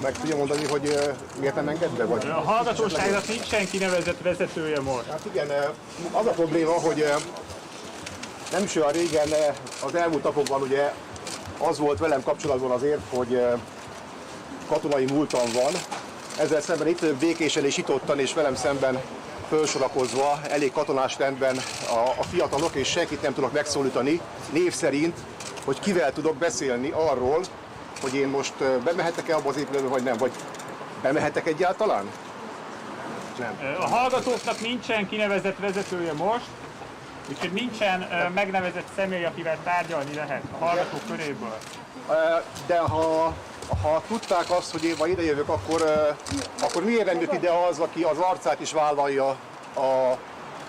meg tudja mondani, hogy miért nem enged be? Vagy a hallgatóságnak nincs senki nevezett vezetője most. Hát igen, az a probléma, hogy nem is olyan régen, az elmúlt napokban ugye az volt velem kapcsolatban azért, hogy katonai múltam van. Ezzel szemben itt vagyok békésen és nyitottan, és velem szemben felsorakozva, elég katonás rendben a fiatalok, és senkit nem tudok megszólítani név szerint, hogy kivel tudok beszélni arról, hogy én most bemehetek-e abba az épületbe, vagy nem, vagy bemehetek egyáltalán? Nem. A hallgatóknak nincsen kinevezett vezetője most, úgyhogy nincsen megnevezett személy, akivel tárgyalni lehet a hallgatók köréből. De ha tudták azt, hogy én ma ide jövök, akkor miért nem jött ide az, aki az arcát is vállalja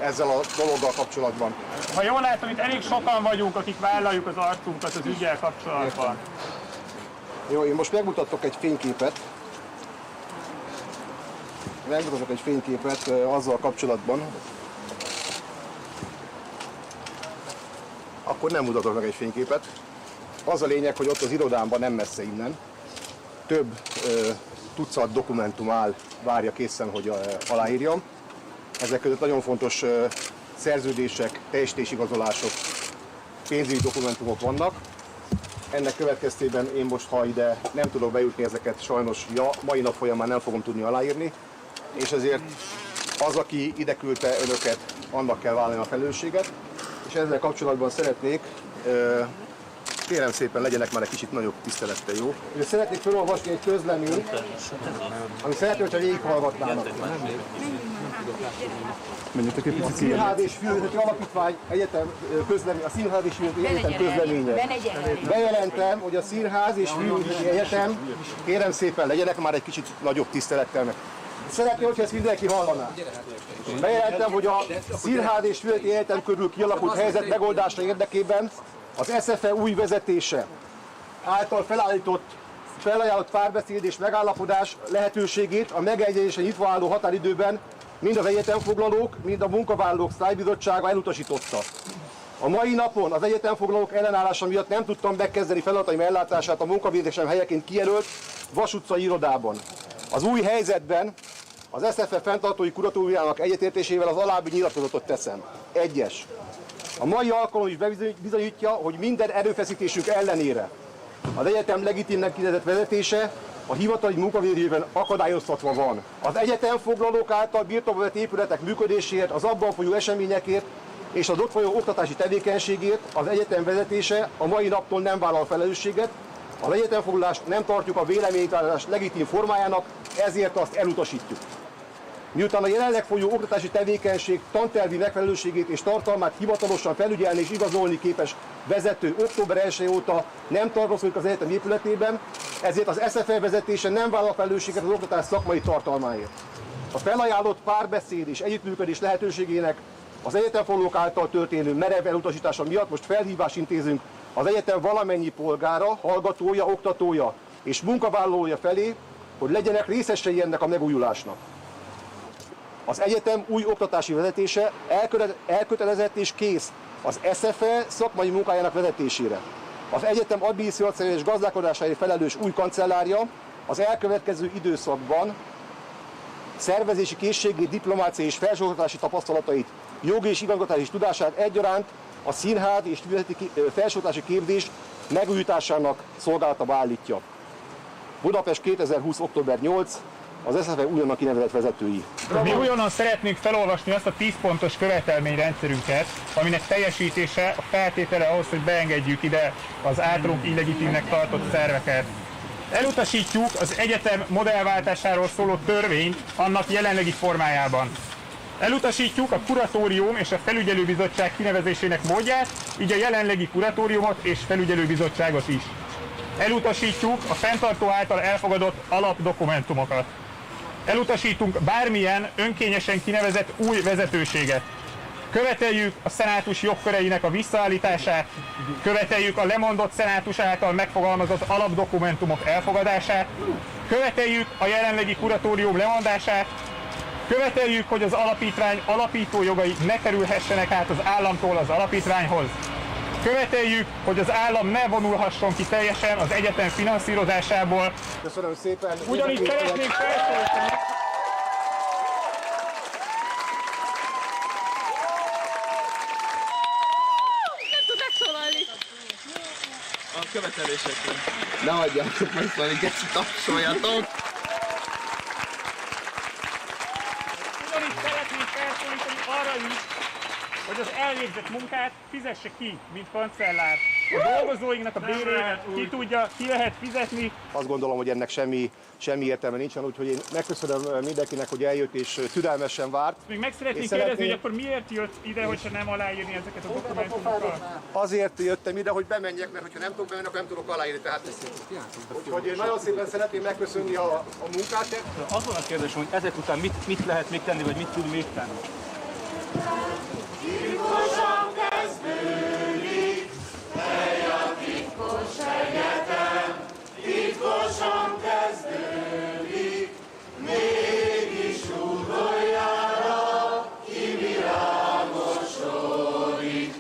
ezzel a dologgal kapcsolatban? Ha jól látom, itt elég sokan vagyunk, akik vállaljuk az arcunkat az ügyel kapcsolatban. Jó, én most megmutatok egy fényképet. Megmutatok egy fényképet azzal kapcsolatban. Akkor nem mutatok meg egy fényképet. Az a lényeg, hogy ott az irodámban, nem messze innen, több tucat dokumentum áll, várja készen, hogy aláírjam. Ezek között nagyon fontos szerződések, teljesítésigazolások, pénzügyi dokumentumok vannak. Ennek következtében én most, ha ide nem tudok bejutni, ezeket sajnos mai nap folyamán nem fogom tudni aláírni, és ezért az, aki ide küldte önöket, annak kell vállalni a felelősséget, és ezzel kapcsolatban szeretnék, kérem szépen legyenek már egy kicsit nagyobb tisztelettel, jó? És szeretnék felolvasni egy közleményt, ami szeretném, hogyha végighallgatnának. A Színház és Filmzeti Alapítvány Egyetem közlemény, a Színház és Filmzeti Egyetem közleménye. Bejelentem, hogy a Színház és Filmzeti Egyetem, kérem szépen legyenek már egy kicsit nagyobb tisztelettel meg. Szeretném, hogyha ezt mindenki hallaná. Bejelentem, hogy a Színház és Filmzeti Egyetem körül kialakult helyzet megoldása érdekében az SZFE új vezetése által felajánlott párbeszéd és megállapodás lehetőségét a megegyezésre nyitva álló határidőben mind az egyetemfoglalók, mind a munkavállalók sztrájkbizottsága elutasította. A mai napon az egyetemfoglalók ellenállása miatt nem tudtam megkezdeni feladataim ellátását a munkavégzésem helyeként kijelölt Vas utcai irodában. Az új helyzetben az SZFE fenntartói kuratóriának egyetértésével az alábbi nyilatkozatot teszem. 1. A mai alkalom is bizonyítja, hogy minden erőfeszítésünk ellenére az egyetem legitimnek kinevezett vezetése a hivatali munkavégzésben akadályoztatva van. Az egyetemfoglalók által birtokba vett épületek működéséért, az abban folyó eseményekért és az ott folyó oktatási tevékenységért az egyetem vezetése a mai naptól nem vállal felelősséget. Az egyetemfoglalást nem tartjuk a véleménytárgyalás legitim formájának, ezért azt elutasítjuk. Miután a jelenleg folyó oktatási tevékenység tantervi megfelelőségét és tartalmát hivatalosan felügyelni és igazolni képes vezető október 1 óta nem tartózkodik az egyetem épületében, ezért az SZFE vezetése nem vállal felelősséget az oktatás szakmai tartalmáért. A felajánlott párbeszéd és együttműködés lehetőségének az egyetemfoglalók által történő merev elutasítása miatt most felhívást intézünk az egyetem valamennyi polgára, hallgatója, oktatója és munkavállalója felé, hogy legyenek részesei ennek a megújulásnak. Az egyetem új oktatási vezetése elkötelezett és kész az SZFE szakmai munkájának vezetésére. Az egyetem adminisztrációs és gazdálkodásáért felelős új kancellárja az elkövetkező időszakban szervezési készségét, diplomáciai és felsőoktatási tapasztalatait, jogi és igazgatási tudását egyaránt a színház és felsőoktatási képzés megújításának szolgálatába állítja. Budapest 2020. október 8. az SZFE újonnan kinevezett vezetői. Mi újonnan szeretnénk felolvasni azt a 10 pontos követelményrendszerünket, aminek teljesítése a feltétele ahhoz, hogy beengedjük ide az általunk illegitimnek tartott szerveket. Elutasítjuk az egyetem modellváltásáról szóló törvényt annak jelenlegi formájában. Elutasítjuk a kuratórium és a felügyelőbizottság kinevezésének módját, így a jelenlegi kuratóriumot és felügyelőbizottságot is. Elutasítjuk a fenntartó által elfogadott alapdokumentumokat. Elutasítunk bármilyen önkényesen kinevezett új vezetőséget. Követeljük a szenátus jogköreinek a visszaállítását, követeljük a lemondott szenátus által megfogalmazott alapdokumentumok elfogadását, követeljük a jelenlegi kuratórium lemondását, követeljük, hogy az alapítvány alapító jogai ne kerülhessenek át az államtól az alapítványhoz. Követeljük, hogy az állam ne vonulhasson ki teljesen az egyetem finanszírozásából. Köszönöm szépen. Ugyanígy szeretnénk felszólítani. Nem tud megszólalni. A követelésekre. Ne hagyjátok meg, hogy ezt tapsoljatok. Ugyanígy szeretnénk felszólítani arra is, hogy az elvégzett munkát fizesse ki, mint kancellár. A dolgozóinknak a bérét ki lehet fizetni. Azt gondolom, hogy ennek semmi értelme nincsen, úgyhogy én megköszönöm mindenkinek, hogy eljött és türelmesen várt. Még meg szeretnénk kérdezni, hogy akkor miért jött ide, hogyha nem aláírni ezeket a dokumentumokat? Azért jöttem ide, hogy bemenjek, mert ha nem tudok bemenni, akkor nem tudok aláírni. Tehát úgyhogy én nagyon szépen szeretném megköszönni a munkát. Azon a kérdés, hogy ezek után mit lehet még tenni, vagy mit tud még tenni? Titkosan kezdődik, hely a titkos egyetem, titkosan kezdődik, mégis utoljára kivilágosodik,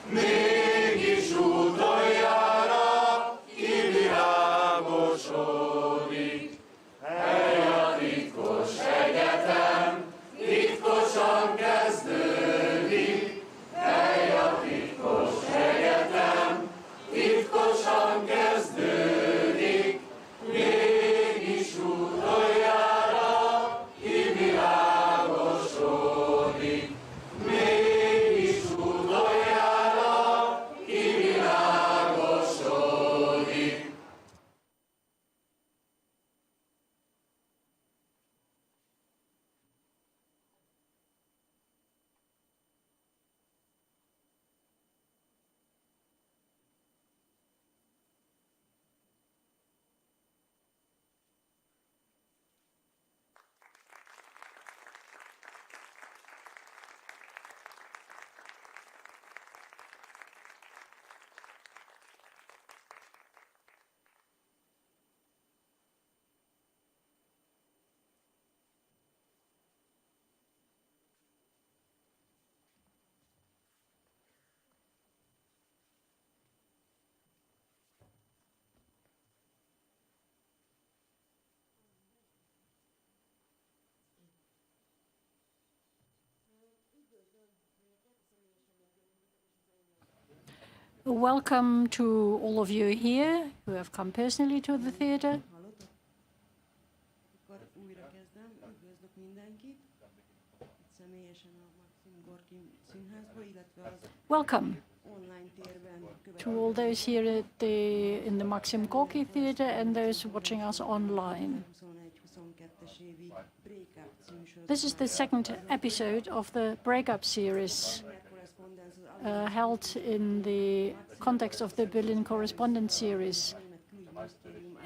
mégis utoljára kivilágosodik. Hely a titkos egyetem, titkosan kezdődik, hely a titkos egyetem, titkosan kezdődik, mégis utoljára kivilágosodik, mégis utoljára kivilágosodik. Welcome to all of you here who have come personally to the theatre. Welcome to all those here in the Maxim Gorki Theatre and those watching us online. This is the second episode of the Breakup series held in the context of the Berliner Korrespondenzen series.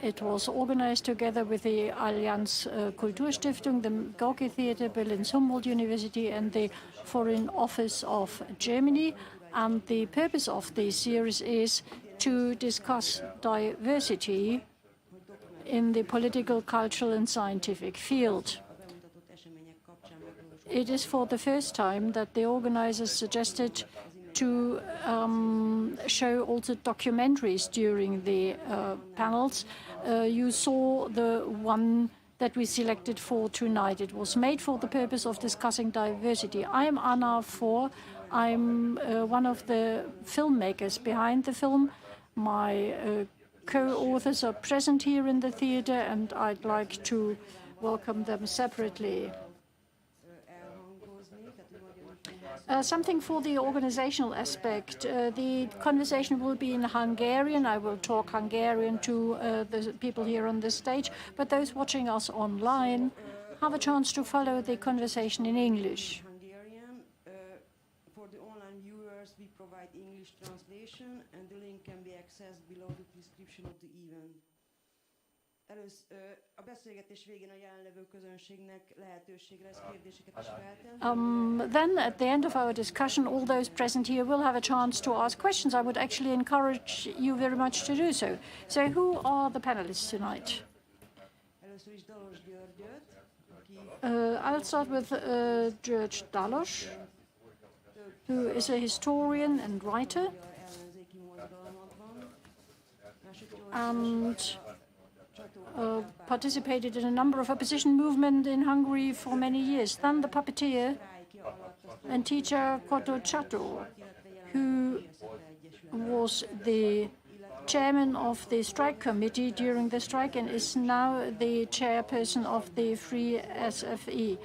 It was organized together with the Allianz Kulturstiftung, the Gorki Theatre, Berlin's Humboldt University, and the Foreign Office of Germany. And the purpose of this series is to discuss diversity in the political, cultural, and scientific field. It is for the first time that the organizers suggested to show also documentaries during the panels. You saw the one that we selected for tonight. It was made for the purpose of discussing diversity. I'm Anna Faur. I'm one of the filmmakers behind the film. My co-authors are present here in the theatre, and I'd like to welcome them separately. Something for the organizational aspect. The conversation will be in Hungarian. I will talk Hungarian to the people here on the stage, but those watching us online have a chance to follow the conversation in English. For the online viewers, we provide English translation, and the link can be accessed below the description of the event. A beszélgetés végén a jelenlevő közönségnek lehetőségre lesz kérdéseket is feltenni. Then at the end of our discussion, all those present here will have a chance to ask questions. I would actually encourage you very much to do so. So who are the panelists tonight? Először is Dalos Györgyöt, aki... I'll start with György Dalos, who is a historian and writer, and participated in a number of opposition movements in Hungary for many years. Then the puppeteer and teacher Csató, who was the chairman of the strike committee during the strike and is now the chairperson of the FreeSFZE.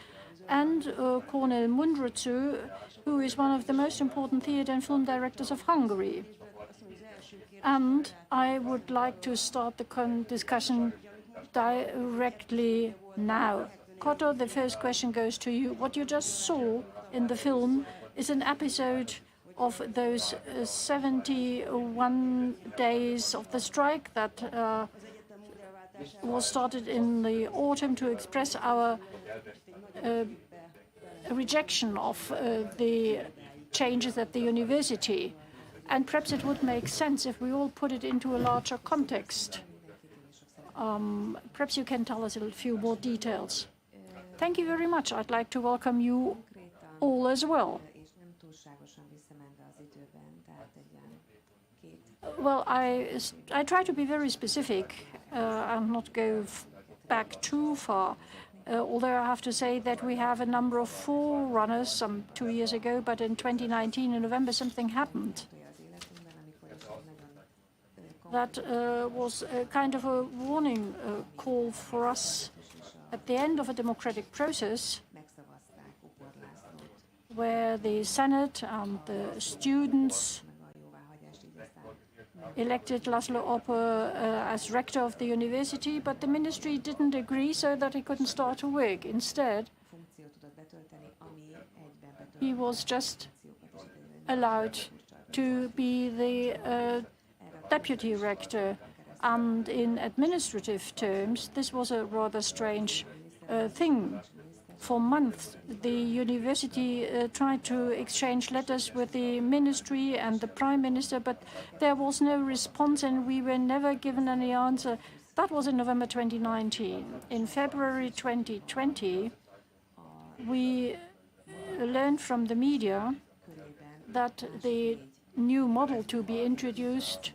And Kornél Mundruczó, who is one of the most important theatre and film directors of Hungary. And I would like to start the discussion directly now. Kata, the first question goes to you. What you just saw in the film is an episode of those 71 days of the strike that was started in the autumn to express our rejection of the changes at the university. And perhaps it would make sense if we all put it into a larger context. Perhaps you can tell us a few more details. Thank you very much. I'd like to welcome you all as well. Well, I try to be very specific and not go back too far. Although I have to say that we have a number of forerunners some 2 years ago, but in 2019, in November, something happened. That was a kind of a warning call for us at the end of a democratic process where the Senate and the students elected László as rector of the university, but the ministry didn't agree so that he couldn't start to work. Instead, he was just allowed to be the deputy rector, and in administrative terms, this was a rather strange thing. For months, the university tried to exchange letters with the ministry and the prime minister, but there was no response and we were never given any answer. That was in November 2019. In February 2020, we learned from the media that the new model to be introduced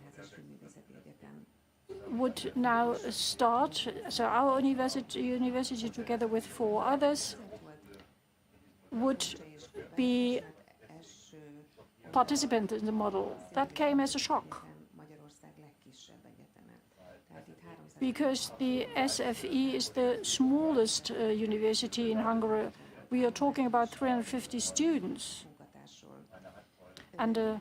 would now start. So our university together with 4 others would be participants in the model. That came as a shock, because the SFE is the smallest university in Hungary. We are talking about 350 students and a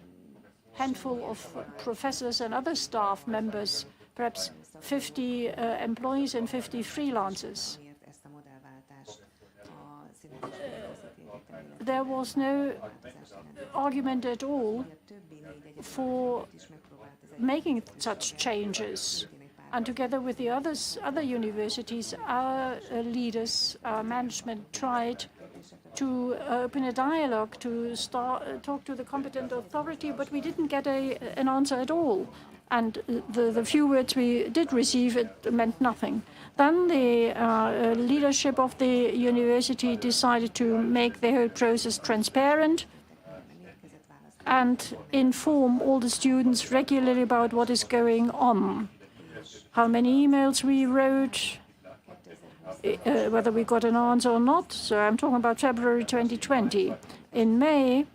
handful of professors and other staff members, perhaps 50 employees and 50 freelancers. There was no argument at all for making such changes. And together with the other universities, our leaders, our management tried to open a dialogue, to talk to the competent authority, but we didn't get an answer at all. And the few words we did receive, it meant nothing. Then the leadership of the university decided to make the whole process transparent and inform all the students regularly about what is going on, how many emails we wrote, whether we got an answer or not. So I'm talking about February 2020. In May,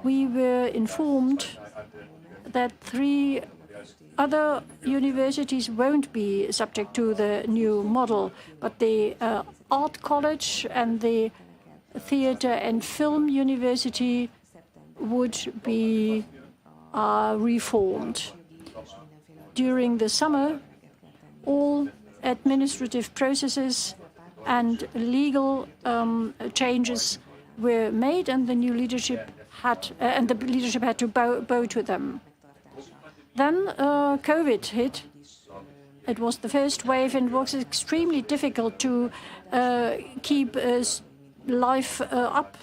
we were informed that 3 other universities won't be subject to the new model, but the Art College and the Theatre and Film University would be reformed. During the summer, all administrative processes and legal changes were made, and the new leadership had to bow to them. Then COVID hit. It was the first wave, and it was extremely difficult to keep life up,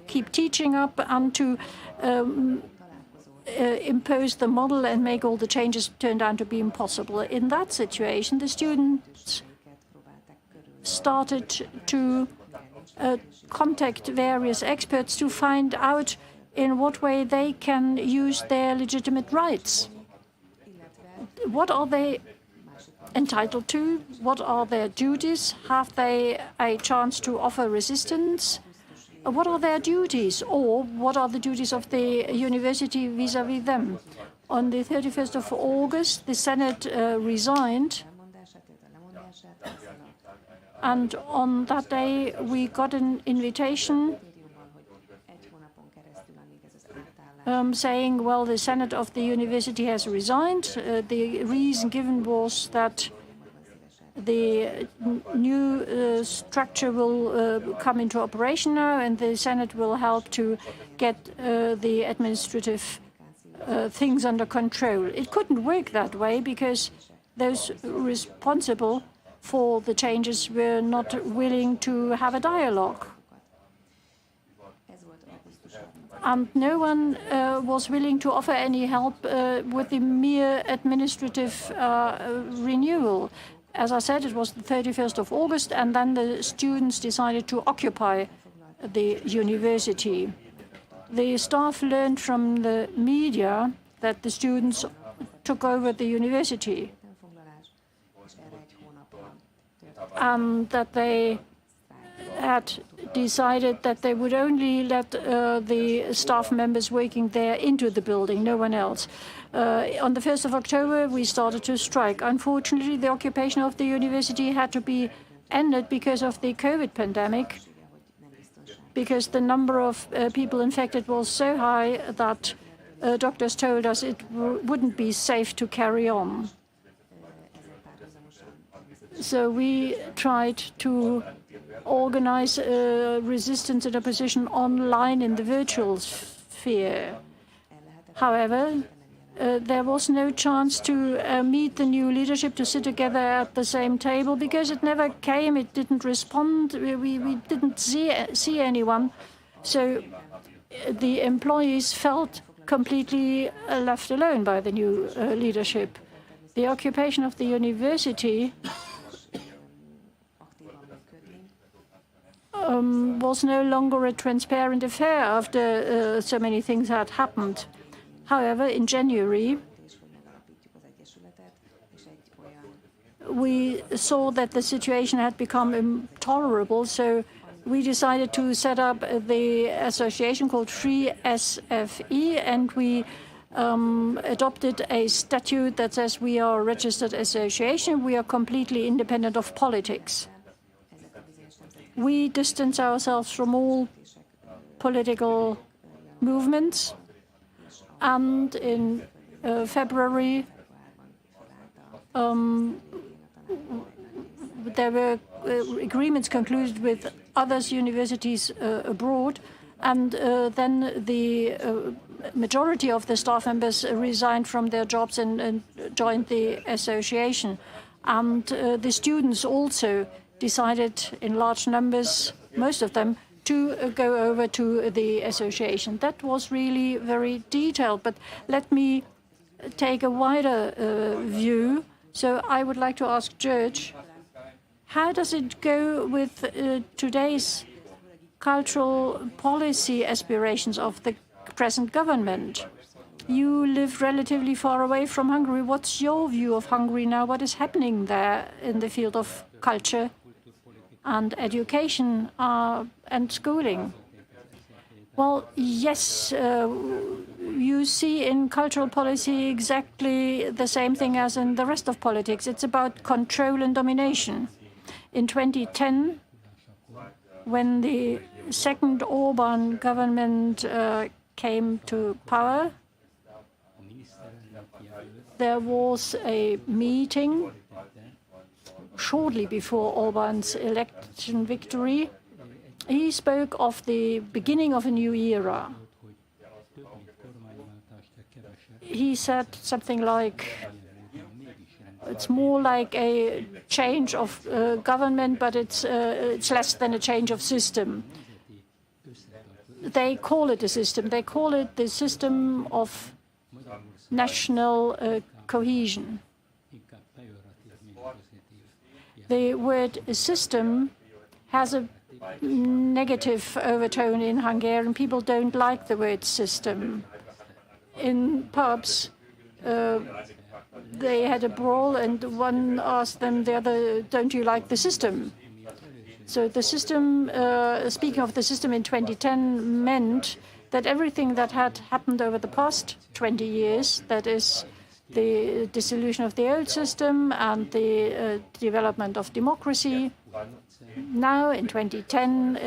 keep teaching up, and to impose the model and make all the changes turned out to be impossible. In that situation, the students started to contact various experts to find out in what way they can use their legitimate rights. What are they entitled to? What are their duties? Have they a chance to offer resistance? What are their duties, or what are the duties of the university vis-à-vis them? On the 31st of August, the Senate resigned, and on that day we got an invitation saying, well, the Senate of the university has resigned. The reason given was that the new structure will come into operation now, and the Senate will help to get the administrative things under control. It couldn't work that way because those responsible for the changes were not willing to have a dialogue. And no one was willing to offer any help with the mere administrative renewal. As I said, it was the 31st of August, and then the students decided to occupy the university. The staff learned from the media that the students took over the university and that they had decided that they would only let the staff members working there into the building, no one else. On the 1st of October, we started to strike. Unfortunately, the occupation of the university had to be ended because of the COVID pandemic, because the number of people infected was so high that doctors told us it wouldn't be safe to carry on. So we tried to organize resistance and opposition online in the virtual sphere. However, there was no chance to meet the new leadership, to sit together at the same table, because it never came, it didn't respond, we didn't see anyone. So the employees felt completely left alone by the new leadership. The occupation of the university was no longer a transparent affair after so many things had happened. However, in January, we saw that the situation had become intolerable, so we decided to set up the association called FreeSFE, and we adopted a statute that says we are a registered association, we are completely independent of politics. We distance ourselves from all political movements, and in February there were agreements concluded with other universities abroad, and then the majority of the staff members resigned from their jobs and joined the association. And the students also decided in large numbers, most of them, to go over to the association. That was really very detailed, but let me take a wider view. So I would like to ask György, how does it go with today's cultural policy aspirations of the present government? You live relatively far away from Hungary. What's your view of Hungary now? What is happening there in the field of culture and education and schooling? Well, yes, you see in cultural policy exactly the same thing as in the rest of politics. It's about control and domination. In 2010, when the second Orban government came to power, there was a meeting shortly before Orban's election victory. He spoke of the beginning of a new era. He said something like, it's more like a change of government, but it's less than a change of system. They call it a system. They call it the system of national cohesion. The word system has a negative overtone in Hungarian. People don't like the word system. In pubs, they had a brawl and one asked them, the other, don't you like the system? So the system, speaking of the system in 2010, meant that everything that had happened over the past 20 years, that is the dissolution of the old system and the development of democracy, now in 2010,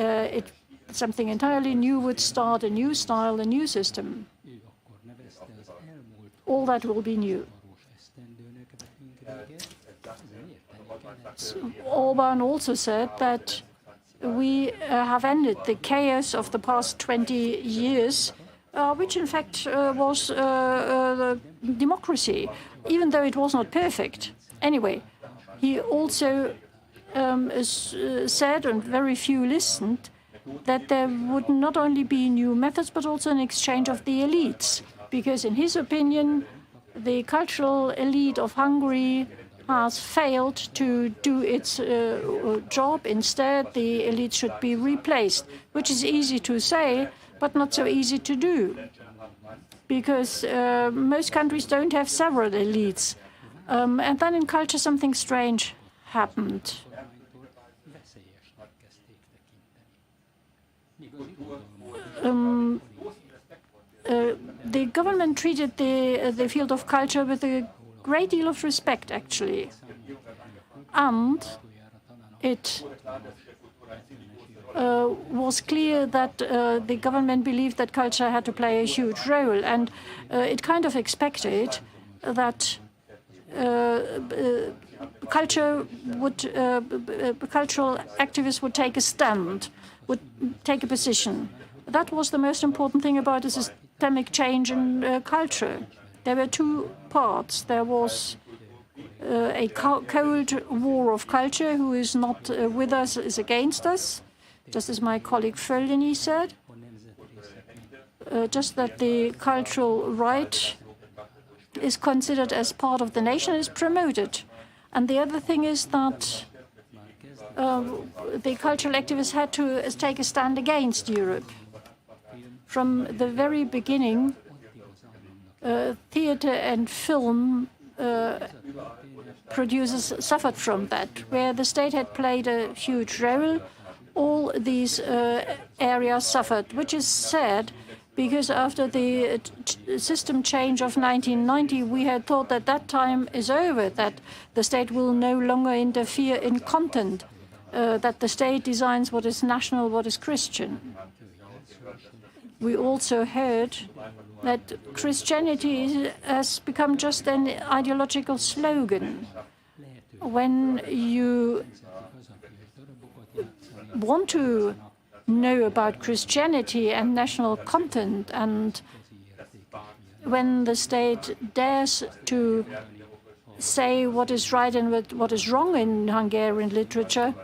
something entirely new would start, a new style, a new system. All that will be new. Orban also said that we have ended the chaos of the past 20 years, which in fact was democracy, even though it was not perfect. Anyway, he also said, and very few listened, that there would not only be new methods, but also an exchange of the elites. Because in his opinion, the cultural elite of Hungary has failed to do its job. Instead, the elite should be replaced, which is easy to say, but not so easy to do. Because most countries don't have several elites. And then in culture, something strange happened. The government treated the field of culture with a great deal of respect, actually. And it was clear that the government believed that culture had to play a huge role. And it kind of expected that cultural activists would take a stand, would take a position. That was the most important thing about a systemic change in culture. There were two parts. There was a cold war of culture. Who is not with us is against us, just as my colleague Földényi said. Just that the cultural right is considered as part of the nation, is promoted. And the other thing is that the cultural activists had to take a stand against Europe. From the very beginning, theater and film producers suffered from that. Where the state had played a huge role, all these areas suffered, which is sad, because after the system change of 1990, we had thought that that time is over, that the state will no longer interfere in content, that the state designs what is national, what is Christian. We also heard that Christianity has become just an ideological slogan. When you want to know about Christianity and national content, and when the state dares to say what is right and what is wrong in Hungarian literature,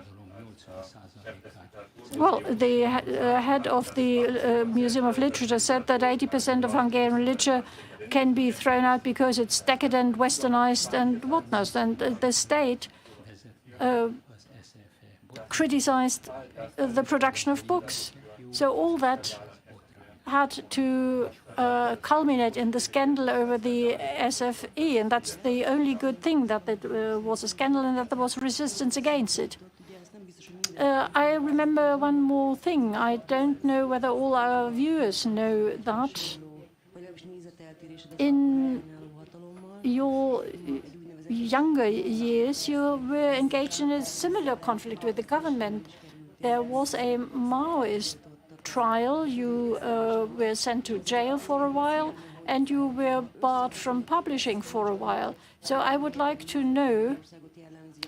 well, the head of the Museum of Literature said that 80% of Hungarian literature can be thrown out because it's decadent, westernized, and whatnot. And the state criticized the production of books. So all that had to culminate in the scandal over the SFE, and that's the only good thing, that it was a scandal and that there was resistance against it. I remember one more thing. I don't know whether all our viewers know that. In your younger years, you were engaged in a similar conflict with the government. there was a Maoist trial. You were sent to jail for a while, and you were barred from publishing for a while. So I would like to know,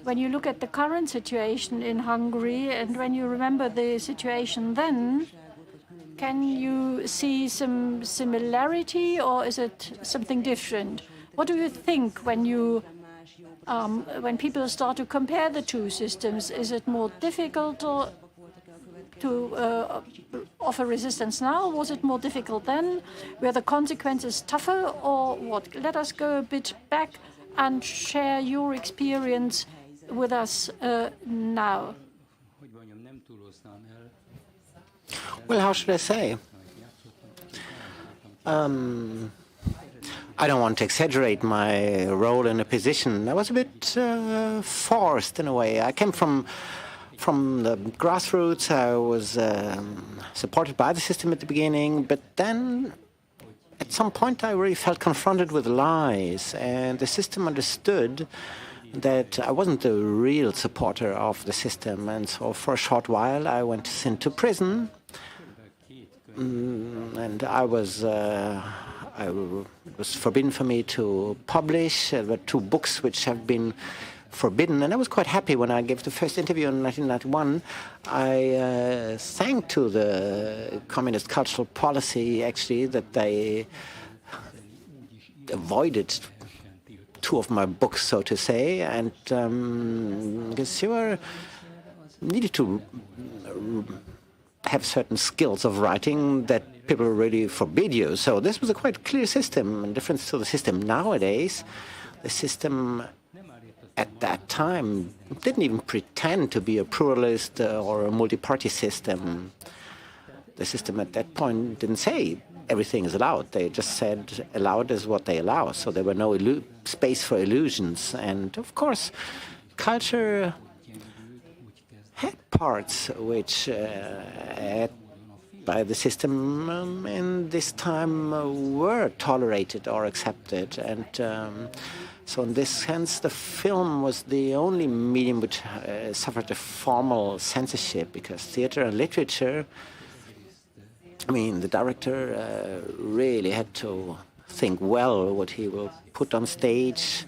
when you look at the current situation in Hungary and when you remember the situation then, can you see some similarity or is it something different? What do you think when people start to compare the two systems? Is it more difficult to offer resistance now? Was it more difficult then? Were the consequences tougher or what? Let us go a bit back and share your experience with us now. Well, how should I say? I don't want to exaggerate my role in a position. I was a bit forced in a way. I came from the grassroots. I was supported by the system at the beginning, but then at some point I really felt confronted with lies, and the system understood that I wasn't the real supporter of the system, and so for a short while I went into prison, and it was forbidden for me to publish. There were 2 books which have been forbidden, and I was quite happy when I gave the first interview in 1991. I thanked to the communist cultural policy, actually, that they avoided 2 of my books, so to say, and because you needed to have certain skills of writing that people really forbid you. So this was a quite clear system, in difference to the system nowadays. The system at that time didn't even pretend to be a pluralist or a multi-party system. The system at that point didn't say everything is allowed. They just said allowed is what they allow. So there were no space for illusions. And of course, culture had parts which by the system in this time were tolerated or accepted. And so in this sense, the film was the only medium which suffered a formal censorship, because theater and literature, I mean, the director really had to think well what he will put on stage,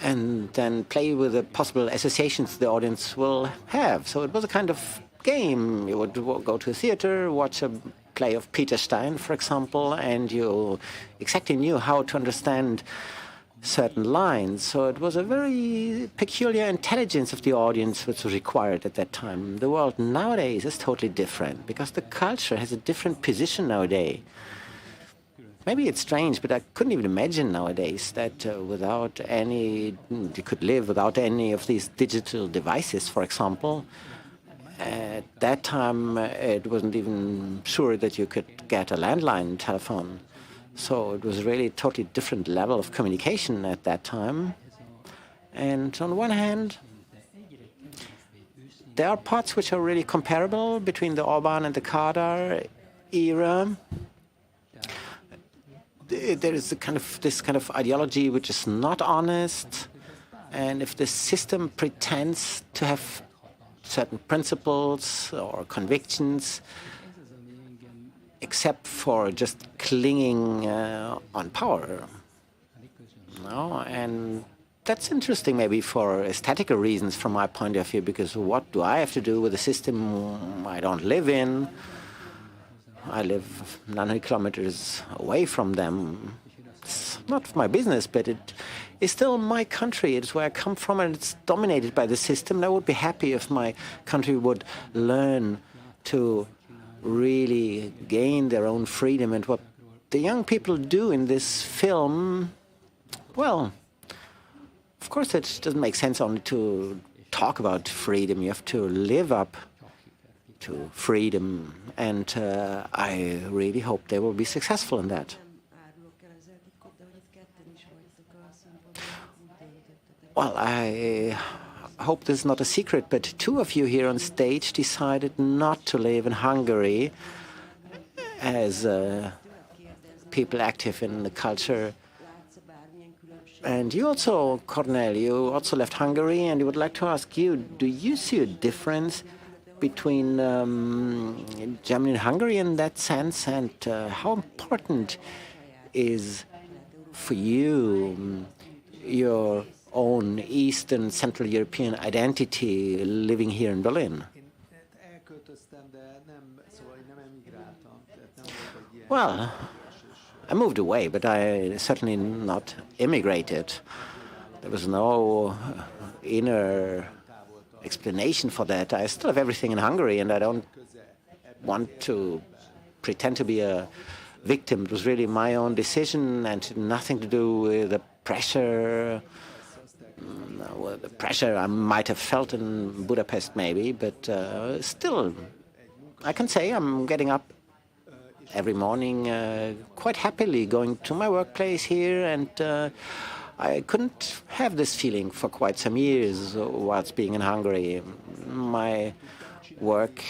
and then play with the possible associations the audience will have. So it was a kind of game. You would go to a theater, watch a play of Peter Stein, for example, and you exactly knew how to understand certain lines. So it was a very peculiar intelligence of the audience which was required at that time. The world nowadays is totally different, because the culture has a different position nowadays. Maybe it's strange, but I couldn't even imagine nowadays that without any, you could live without any of these digital devices, for example. At that time, it wasn't even sure that you could get a landline telephone. So it was really a totally different level of communication at that time. And on one hand, there are parts which are really comparable between the Orban and the Kata era. There is this kind of ideology which is not honest, and if the system pretends to have certain principles or convictions, except for just clinging on power, and that's interesting maybe for aesthetical reasons from my point of view, because what do I have to do with a system I don't live in? I live 900 kilometers away from them. It's not my business, but it is still my country. It's where I come from, and it's dominated by the system. And I would be happy if my country would learn to really gain their own freedom. And what the young people do in this film, well, of course it doesn't make sense only to talk about freedom. You have to live up to freedom, and I really hope they will be successful in that. Well, I hope this is not a secret, but 2 of you here on stage decided not to live in Hungary as people active in the culture. And you also, Kornél, you also left Hungary, and I would like to ask you, do you see a difference between Germany and Hungary in that sense, and how important is for you your own Eastern Central European identity living here in Berlin? Well, I moved away, but I certainly not immigrated. There was no inner explanation for that. I still have everything in Hungary, and I don't want to pretend to be a victim. It was really my own decision and nothing to do with the pressure. The pressure I might have felt in Budapest, maybe, but still, I can say I'm getting up every morning quite happily, going to my workplace here, and I couldn't have this feeling for quite some years whilst being in Hungary. My work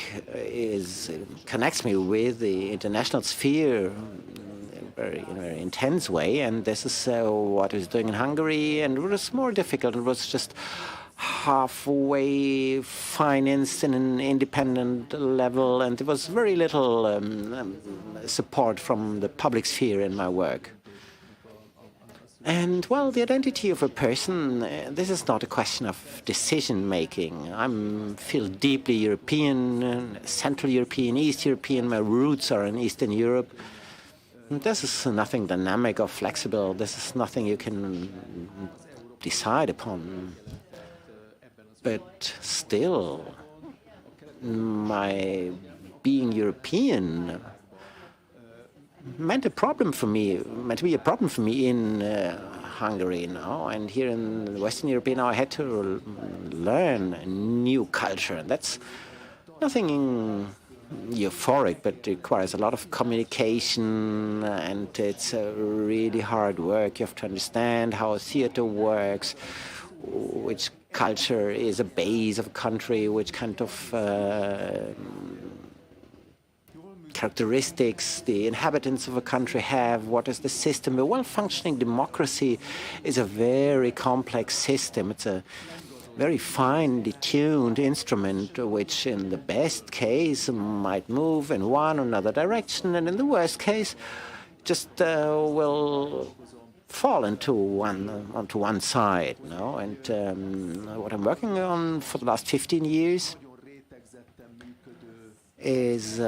connects me with the international sphere in a very intense way, and this is what I was doing in Hungary, and it was more difficult. It was just halfway financed in an independent level, and there was very little support from the public sphere in my work. And, well, the identity of a person, this is not a question of decision-making. I feel deeply European, Central European, East European. My roots are in Eastern Europe. And this is nothing dynamic or flexible. This is nothing you can decide upon. But still, my being European meant to be a problem for me in Hungary now, and here in Western Europe now I had to learn a new culture, and that's nothing euphoric, but it requires a lot of communication, and it's really hard work. You have to understand how a theater works, which culture is a base of a country, which kind of characteristics the inhabitants of a country have, what is the system. A well-functioning democracy is a very complex system. It's a very finely tuned instrument which in the best case might move in one or another direction, and in the worst case just will fall onto one side. And what I'm working on for the last 15 years is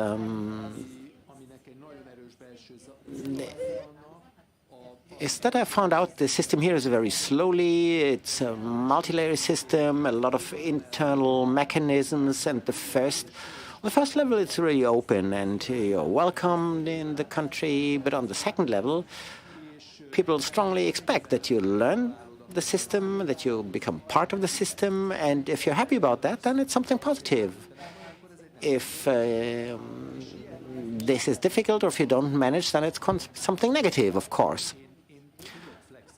that I found out the system here is very slowly, it's a multi-layer system, a lot of internal mechanisms, and the first level it's really open and you're welcomed in the country, but on the second level people strongly expect that you learn the system, that you become part of the system, and if you're happy about that, then it's something positive. If this is difficult or if you don't manage, then it's something negative, of course.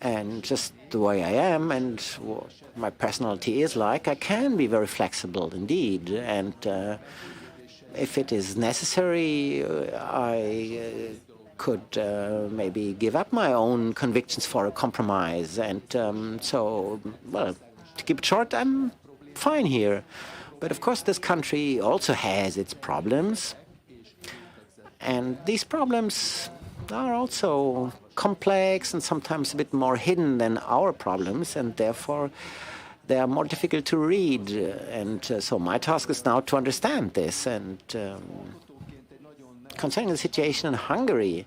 And just the way I am and what my personality is like, I can be very flexible indeed. And if it is necessary, I could maybe give up my own convictions for a compromise. And so, well, to keep it short, I'm fine here. But of course, this country also has its problems. And these problems are also complex and sometimes a bit more hidden than our problems, and therefore they are more difficult to read. And so my task is now to understand this. And concerning the situation in Hungary,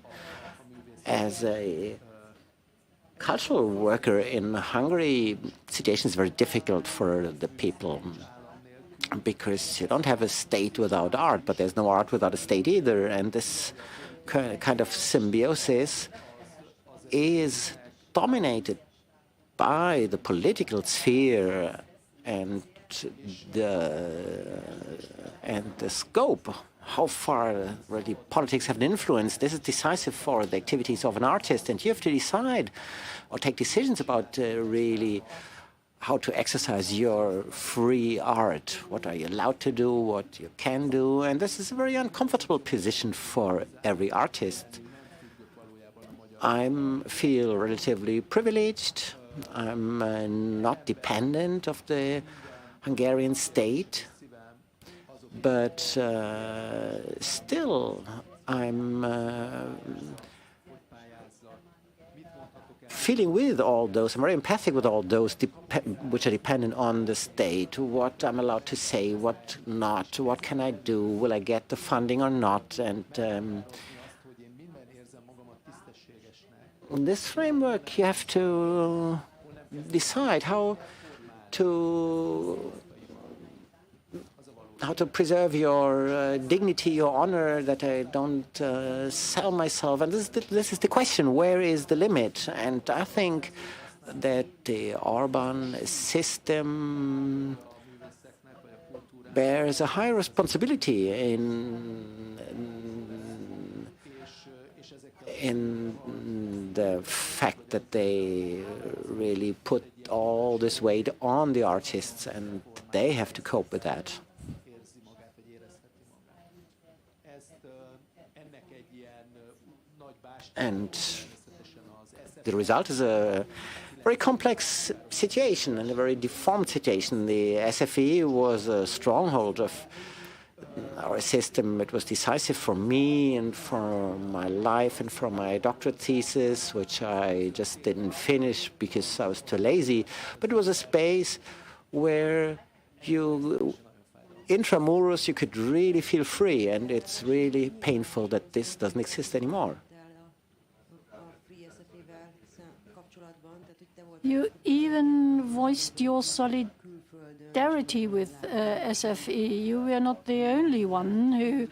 as a cultural worker in Hungary, the situation is very difficult for the people, because you don't have a state without art, but there's no art without a state either. And this kind of symbiosis is dominated by the political sphere and the scope, how far really politics have an influence. This is decisive for the activities of an artist, and you have to decide or take decisions about really how to exercise your free art. What are you allowed to do, what you can do, and this is a very uncomfortable position for every artist. I feel relatively privileged I'm not dependent of the Hungarian state, but still I'm feeling with all those, I'm very empathic with all those which are dependent on the state, what I'm allowed to say, what not, what can I do, will I get the funding or not, and in this framework you have to decide how to preserve your dignity, your honor, that I don't sell myself. And this is the question, where is the limit? And I think that the Orban system bears a high responsibility in the fact that they really put all this weight on the artists, and they have to cope with that. And the result is a very complex situation and a very deformed situation. The SFE was a stronghold of our system. It was decisive for me and for my life and for my doctorate thesis, which I just didn't finish because I was too lazy. But it was a space where you, intramuros, you could really feel free, and it's really painful that this doesn't exist anymore. You even voiced your solidarity with SFE. You were not the only one who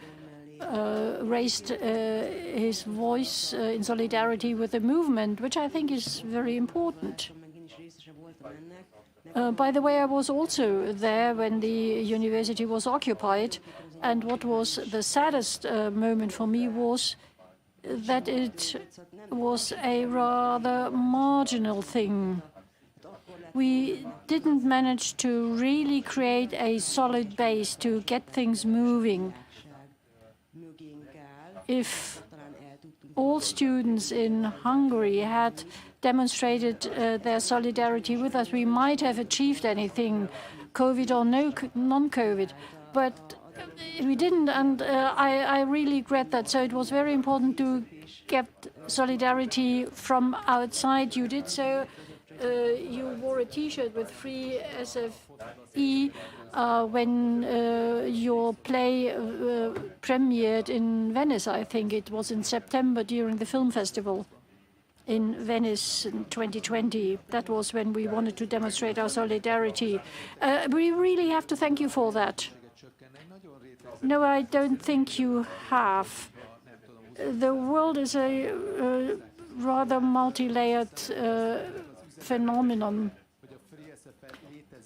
raised his voice in solidarity with the movement, which I think is very important. By the way, I was also there when the university was occupied, and what was the saddest moment for me was that it was a rather marginal thing. We didn't manage to really create a solid base to get things moving. If all students in Hungary had demonstrated their solidarity with us, we might have achieved anything, COVID or no non-COVID. But we didn't, and I really regret that. So it was very important to get solidarity from outside. You did so. You wore a T-shirt with FreeSFE when your play premiered in Venice. I think it was in September during the film festival in Venice in 2020. That was when we wanted to demonstrate our solidarity. We really have to thank you for that. No, I don't think you have. The world is a rather multi-layered phenomenon.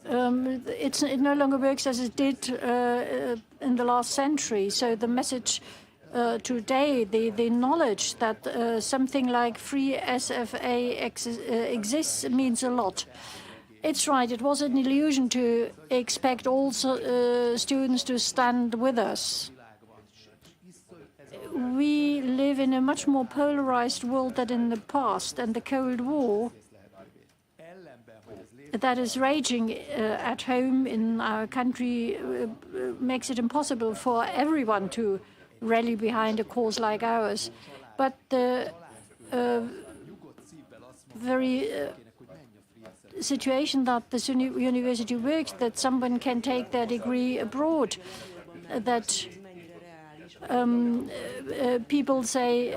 It no longer works as it did in the last century. So the message today, the knowledge that something like FreeSFE exists means a lot. It's right, it was an illusion to expect all students to stand with us. We live in a much more polarized world than in the past, and the Cold War that is raging at home in our country makes it impossible for everyone to rally behind a cause like ours. But the very situation that the university works, that someone can take their degree abroad, that people say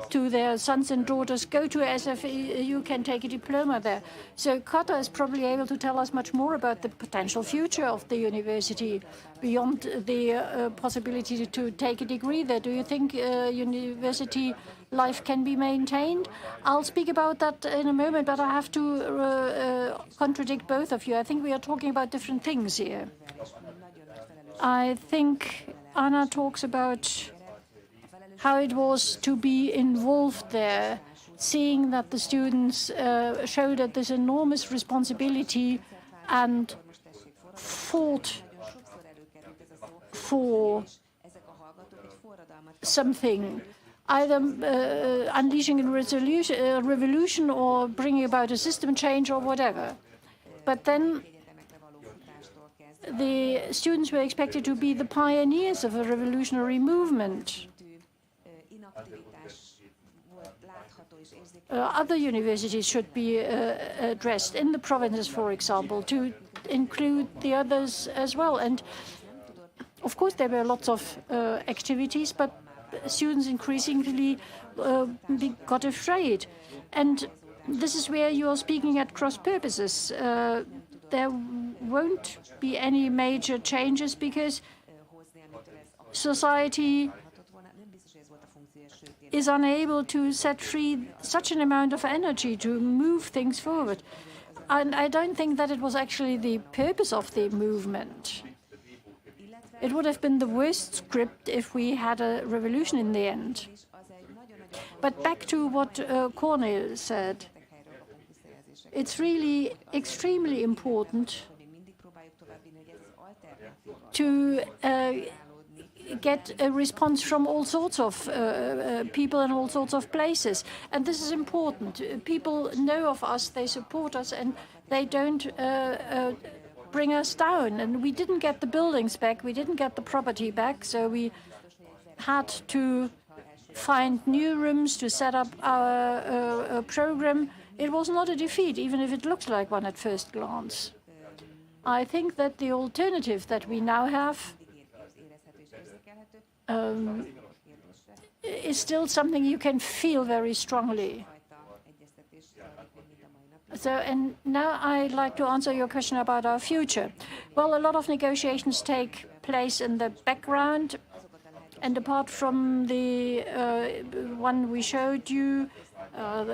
to their sons and daughters, go to SFE, you can take a diploma there. So Kata is probably able to tell us much more about the potential future of the university beyond the possibility to take a degree there. Do you think university life can be maintained? I'll speak about that in a moment, but I have to contradict both of you. I think we are talking about different things here. I think Anna talks about how it was to be involved there, seeing that the students shouldered this enormous responsibility and fought for something. either unleashing a revolution or bringing about a system change or whatever. But then the students were expected to be the pioneers of a revolutionary movement. Other universities should be addressed in the provinces, for example, to include the others as well. And of course, there were lots of activities, but students increasingly got afraid. And this is where you are speaking at cross purposes. There won't be any major changes because society is unable to set free such an amount of energy to move things forward. And I don't think that it was actually the purpose of the movement. It would have been the worst script if we had a revolution in the end. But back to what Kornél said. It's really extremely important to get a response from all sorts of people in all sorts of places. And this is important. People know of us, they support us, and they don't bring us down. And we didn't get the buildings back, we didn't get the property back, so we had to find new rooms to set up our program. It was not a defeat, even if it looks like one at first glance. I think that the alternative that we now have is still something you can feel very strongly. So, and now I'd like to answer your question about our future. Well, a lot of negotiations take place in the background, and apart from the one we showed you,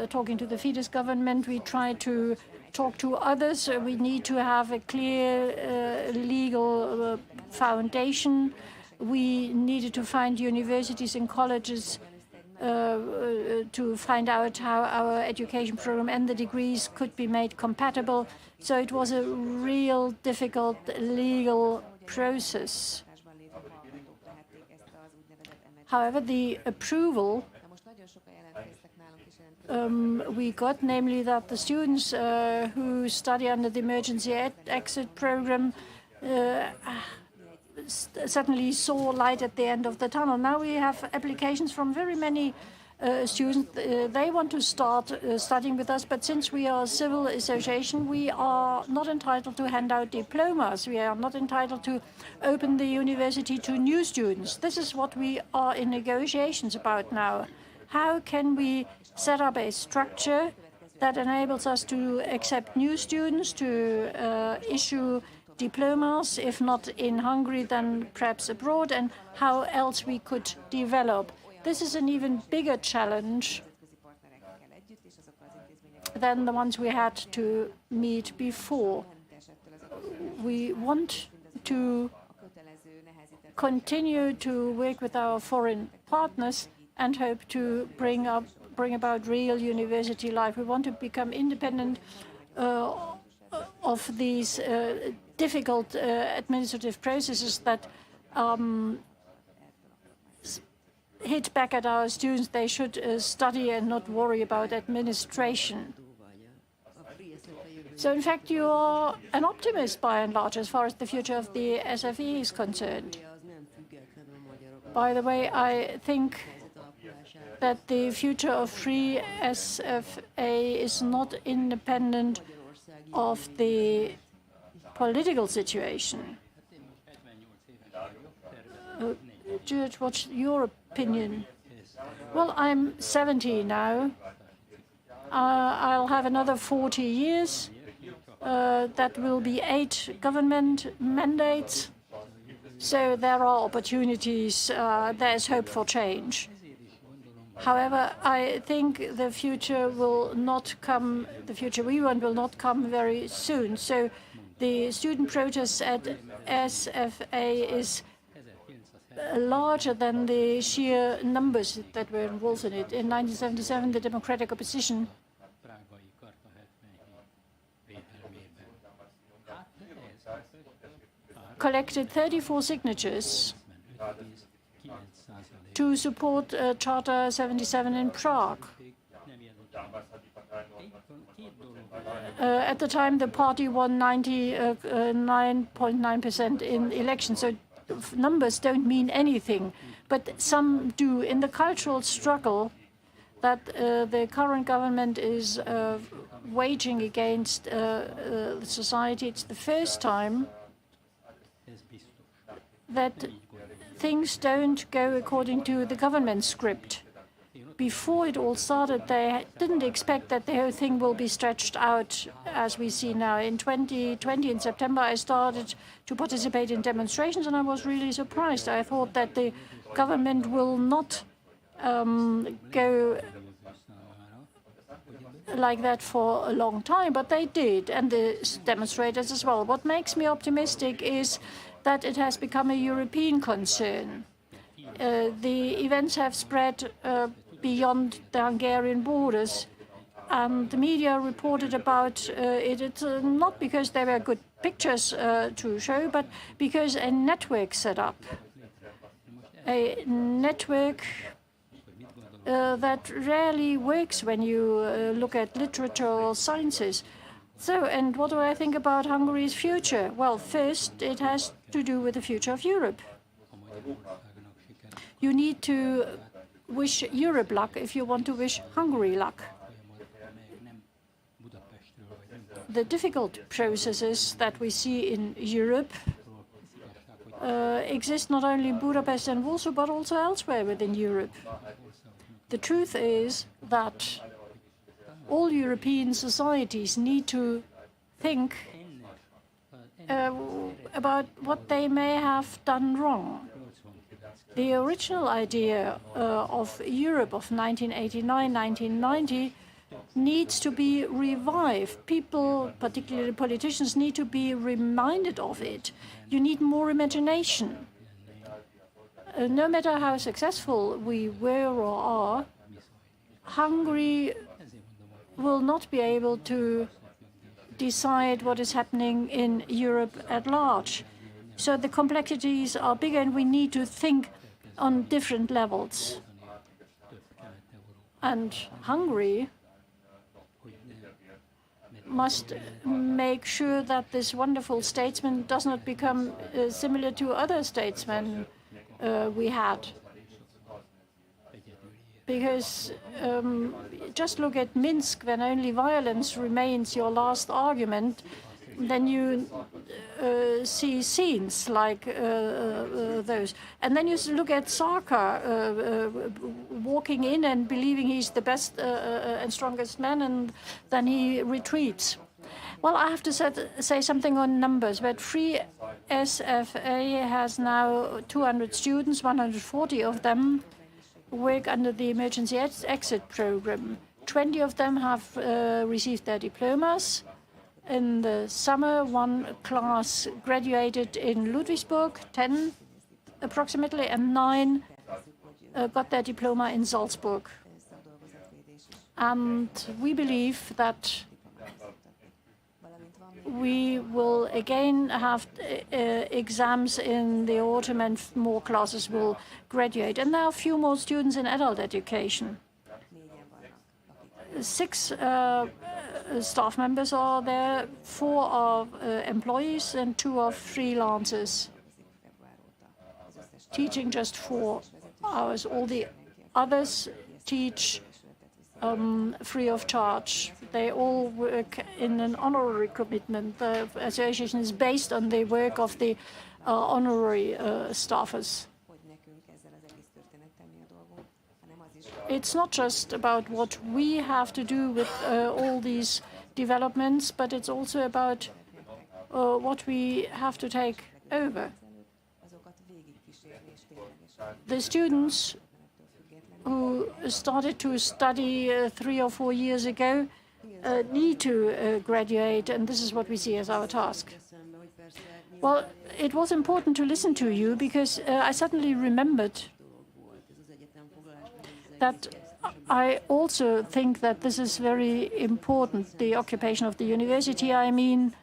talking to the Fidesz government, we try to talk to others. We need to have a clear legal foundation. We needed to find universities and colleges to find out how our education program and the degrees could be made compatible. So it was a real difficult legal process. However, the approval we got, namely that the students who study under the emergency exit program suddenly saw light at the end of the tunnel. Now we have applications from very many students. They want to start studying with us, but since we are a civil association, we are not entitled to hand out diplomas. We are not entitled to open the university to new students. This is what we are in negotiations about now. How can we set up a structure that enables us to accept new students, to issue diplomas, if not in Hungary, then perhaps abroad, and how else we could develop. This is an even bigger challenge than the ones we had to meet before. We want to continue to work with our foreign partners and hope to bring about real university life. We want to become independent of these difficult administrative processes that hit back at our students. They should study and not worry about administration. So in fact, you are an optimist by and large as far as the future of the SFE is concerned. By the way, I think that the future of FreeSFE is not independent of the political situation. György, what's your opinion? Well, I'm 70 now. I'll have another 40 years. That will be 8 government mandates. So there are opportunities. There's hope for change. However, I think the future will not come, the future we want will not come very soon. So the student protest at SFA is larger than the sheer numbers that were involved in it. In 1977, the democratic opposition collected 34 signatures to support Charter 77 in Prague. At the time, the party won 99.9% in elections, so numbers don't mean anything, but some do. In the cultural struggle that the current government is waging against society, it's the first time that things don't go according to the government script. Before it all started, they didn't expect that the whole thing will be stretched out as we see now. In 2020, in September, I started to participate in demonstrations, and I was really surprised. I thought that the government will not go like that for a long time, but they did, and the demonstrators as well. What makes me optimistic is that it has become a European concern. The events have spread beyond the Hungarian borders, and the media reported about it. It's not because there were good pictures to show, but because a network set up. A network that rarely works when you look at literature or sciences. So, and what do I think about Hungary's future? Well, first, it has to do with the future of Europe. You need to wish Europe luck if you want to wish Hungary luck. The difficult processes that we see in Europe exist not only in Budapest and Warsaw, but also elsewhere within Europe. The truth is that all European societies need to think about what they may have done wrong. The original idea of Europe of 1989-1990 needs to be revived. People, particularly politicians, need to be reminded of it. You need more imagination. No matter how successful we were or are, Hungary will not be able to decide what is happening in Europe at large. So the complexities are bigger, and we need to think on different levels. And Hungary must make sure that this wonderful statesman does not become similar to other statesmen we had. Because just look at Minsk, when only violence remains your last argument, then you see scenes like those. And then you look at Sarka walking in and believing he's the best and strongest man, and then he retreats. Well, I have to say something on numbers, but FreeSFE has now 200 students, 140 of them work under the emergency exit program. 20 of them have received their diplomas. In the summer, one class graduated in Ludwigsburg, 10 approximately, and 9 got their diploma in Salzburg. And we believe that we will again have exams in the autumn, and more classes will graduate. And now a few more students in adult education. 6 staff members are there, 4 are employees and 2 are freelancers, teaching just 4 hours. All the others teach free of charge. They all work in an honorary commitment. The association is based on the work of the honorary staffers. It's not just about what we have to do with all these developments, but it's also about what we have to take over. The students who started to study 3 or 4 years ago need to graduate, and this is what we see as our task. Well, it was important to listen to you, because I suddenly remembered that I also think that this is very important, the occupation of the university. I mean,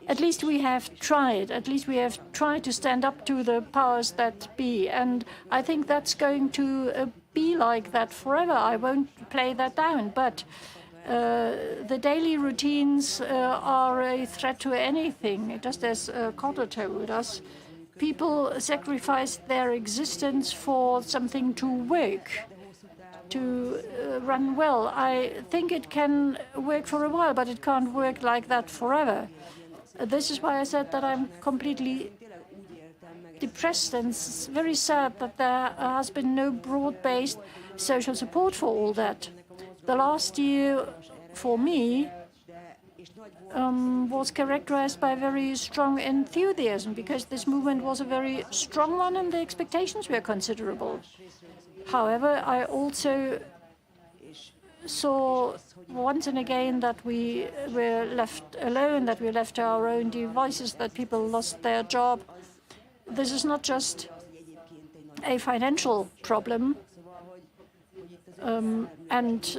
at least we have tried. At least we have tried to stand up to the powers that be. And I think that's going to be like that forever. I won't play that down. But the daily routines are a threat to anything. Just as Kata told us, people sacrifice their existence for something to work, to run well. I think it can work for a while, but it can't work like that forever. This is why I said that I'm completely depressed, and it's very sad that there has been no broad-based social support for all that. The last year, for me, was characterized by very strong enthusiasm, because this movement was a very strong one and the expectations were considerable. However, I also saw once and again that we were left alone, that we left to our own devices, that people lost their job. This is not just a financial problem, and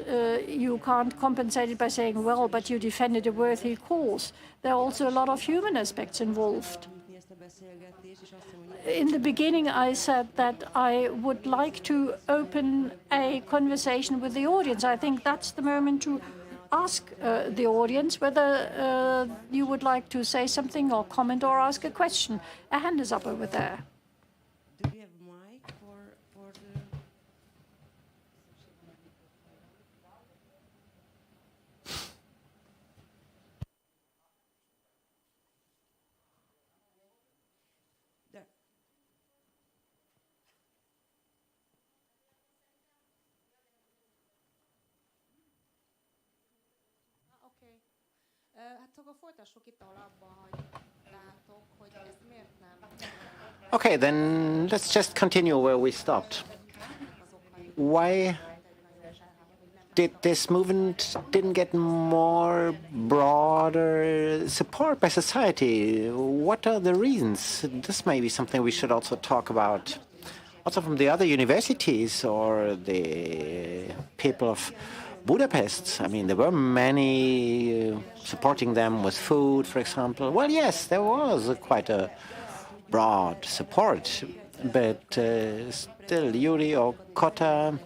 you can't compensate it by saying, well, but you defended a worthy cause. There are also a lot of human aspects involved. In the beginning, I said that I would like to open a conversation with the audience. I think that's the moment to ask the audience whether you would like to say something or comment or ask a question. A hand is up over there. Do we have a mic for the... There. Hát akkor folytassuk itt, ahol abba hagytátok, hogy ezt miért nem... Okay, then let's just continue where we stopped. Why did this movement didn't get more broader support by society? What are the reasons? This may be something we should also talk about. Also from the other universities or the people of Budapest. I mean, there were many supporting them with food, for example. Well, yes, there was quite a broad support, but still, György or Kata,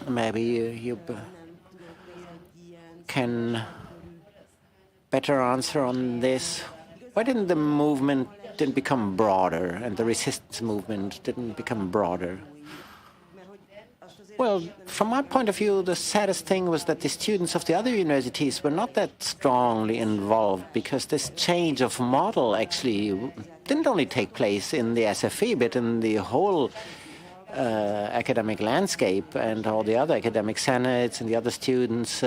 maybe you can better answer on this. Why didn't the movement didn't become broader and the resistance movement didn't become broader? Well, from my point of view, the saddest thing was that the students of the other universities were not that strongly involved, because this change of model actually didn't only take place in the SFE, but in the whole academic landscape, and all the other academic senates and the other students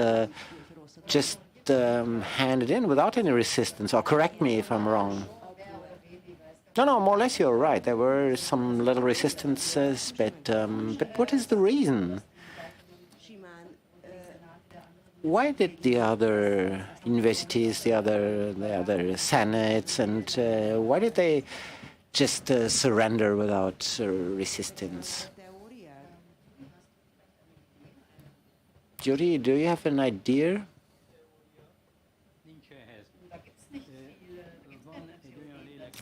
just handed in without any resistance. Or correct me if I'm wrong. No, more or less you're right. There were some little resistances, but what is the reason? Why did the other universities, the other senates, and why did they just surrender without resistance? György, do you have an idea?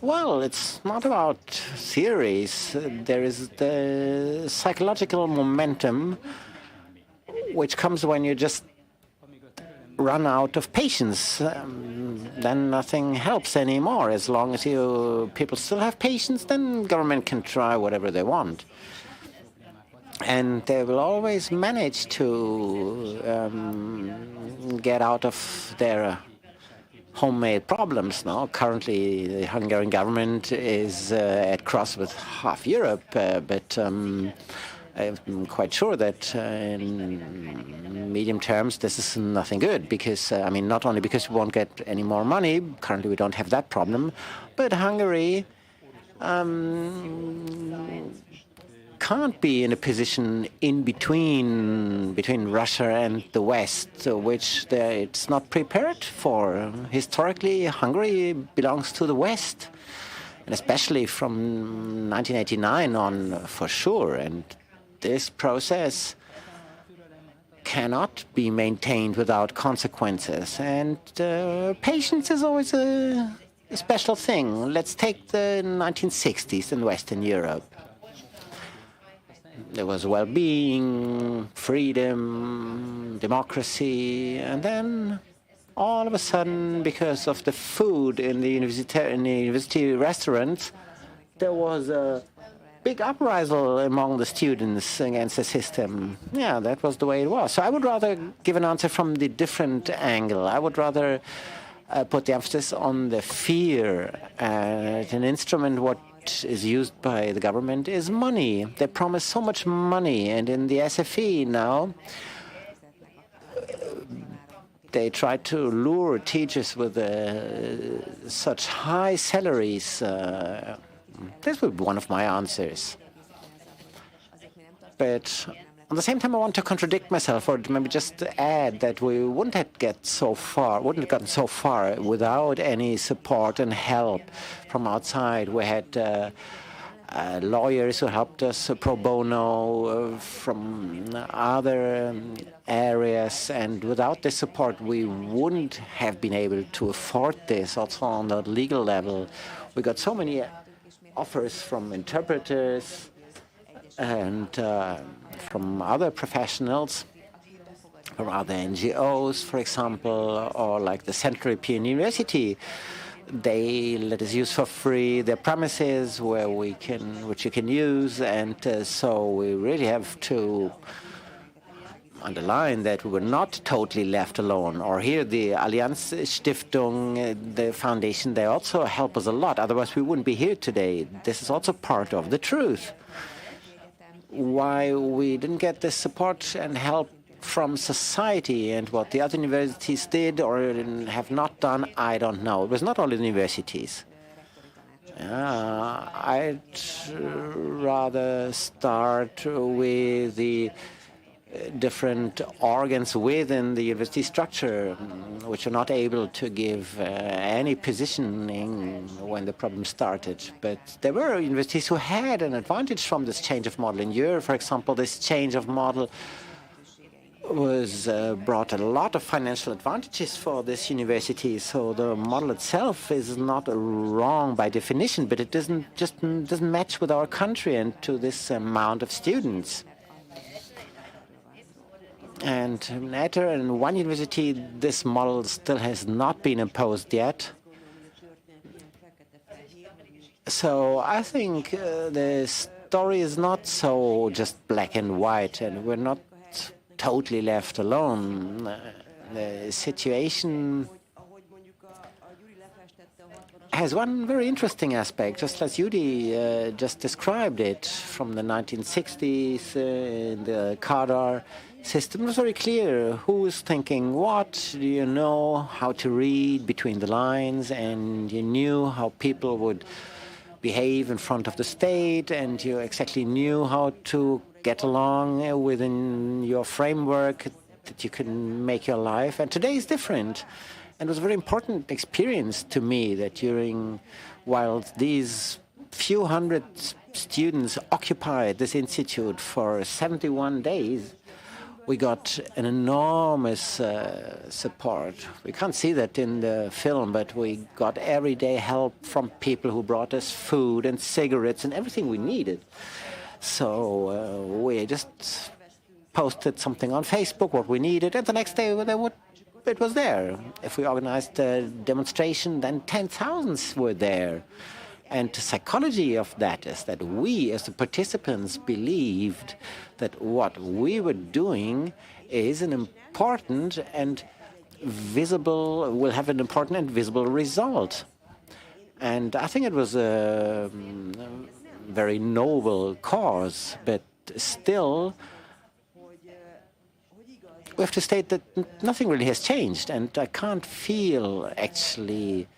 Well, it's not about theories. There is the psychological momentum which comes when you just run out of patience. Then nothing helps anymore. As long as people still have patience, then government can try whatever they want. And they will always manage to get out of their homemade problems now. Currently, the Hungarian government is at cross with half Europe, but I'm quite sure that in medium terms this is nothing good, because, I mean, not only because we won't get any more money, currently we don't have that problem, but Hungary can't be in a position in between Russia and the West, which it's not prepared for. Historically, Hungary belongs to the West, and especially from 1989 on, for sure. And this process cannot be maintained without consequences. And patience is always a special thing. Let's take the 1960s in Western Europe. There was well-being, freedom, democracy, and then all of a sudden, because of the food in the university restaurants, there was a big uprisal among the students against the system. Yeah, that was the way it was. So I would rather give an answer from the different angle. I would rather put the emphasis on the fear. An instrument what is used by the government is money. They promise so much money, and in the SFE now, they try to lure teachers with such high salaries. This would be one of my answers. But at the same time, I want to contradict myself, or maybe just add that we wouldn't have gotten so far without any support and help from outside. We had lawyers who helped us pro bono from other areas, and without this support, we wouldn't have been able to afford this. Also on the legal level, we got so many offers from interpreters and from other professionals, from other NGOs, for example, or like the Central European University. They let us use for free their premises which you can use, and so we really have to underline that we were not totally left alone. Or here, the Allianz Stiftung, the foundation, they also help us a lot. Otherwise, we wouldn't be here today. This is also part of the truth. Why we didn't get this support and help from society, and what the other universities did or have not done, I don't know. It was not only the universities. I'd rather start with the different organs within the university structure, which are not able to give any positioning when the problem started. But there were universities who had an advantage from this change of model. In Europe, for example, this change of model was brought a lot of financial advantages for this university. So the model itself is not wrong by definition, but it doesn't match with our country and to this amount of students. And in one university, this model still has not been imposed yet. So I think the story is not so just black and white, and we're not totally left alone. The situation has one very interesting aspect, just as György just described it, from the 1960s in the Kata system. It was very clear who was thinking what. You know how to read between the lines, and you knew how people would behave in front of the state, and you exactly knew how to get along within your framework that you can make your life. And today is different. And it was a very important experience to me that while these few hundred students occupied this institute for 71 days, we got an enormous support. We can't see that in the film, but we got everyday help from people who brought us food and cigarettes and everything we needed. So we just posted something on Facebook, what we needed, and the next day it was there. If we organized a demonstration, then 10,000 were there. And the psychology of that is that we, as the participants, believed that what we were doing is an important and visible, will have an important and visible result. And I think it was a very noble cause, but still we have to state that nothing really has changed, and I can't feel actually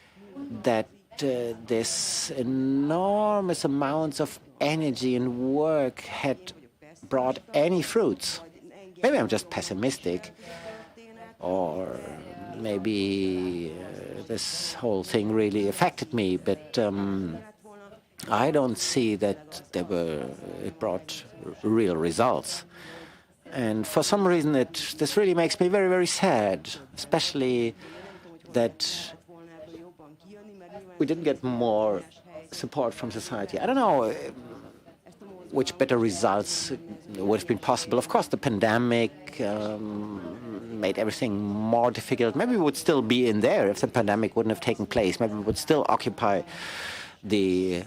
that this enormous amounts of energy and work had brought any fruits. Maybe I'm just pessimistic, or maybe this whole thing really affected me, but I don't see that it brought real results. And for some reason, this really makes me very, very sad, especially that we didn't get more support from society. I don't know which better results would have been possible. Of course, the pandemic made everything more difficult. Maybe we would still be in there if the pandemic wouldn't have taken place. Maybe we would still occupy the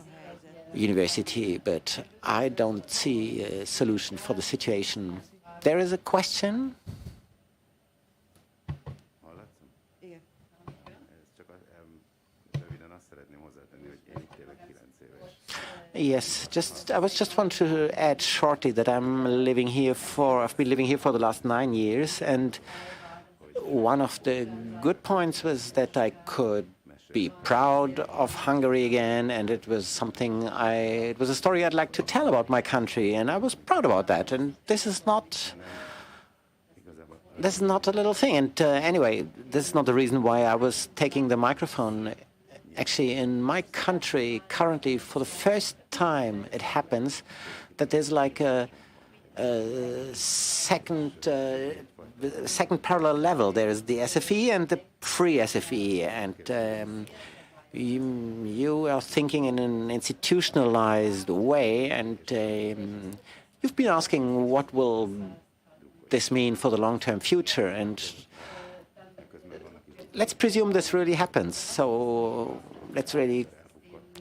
university, but I don't see a solution for the situation. There is a question. Yes, I was just want to add shortly that I've been living here for the last 9 years, and one of the good points was that I could be proud of Hungary again, and it was it was a story I'd like to tell about my country, and I was proud about that. And this is not a little thing. And anyway, this is not the reason why I was taking the microphone. Actually, in my country, currently, for the first time, it happens that there's like a second parallel level. There is the SFE and the FreeSFE, and you are thinking in an institutionalized way, and you've been asking what will this mean for the long-term future, and let's presume this really happens. So let's really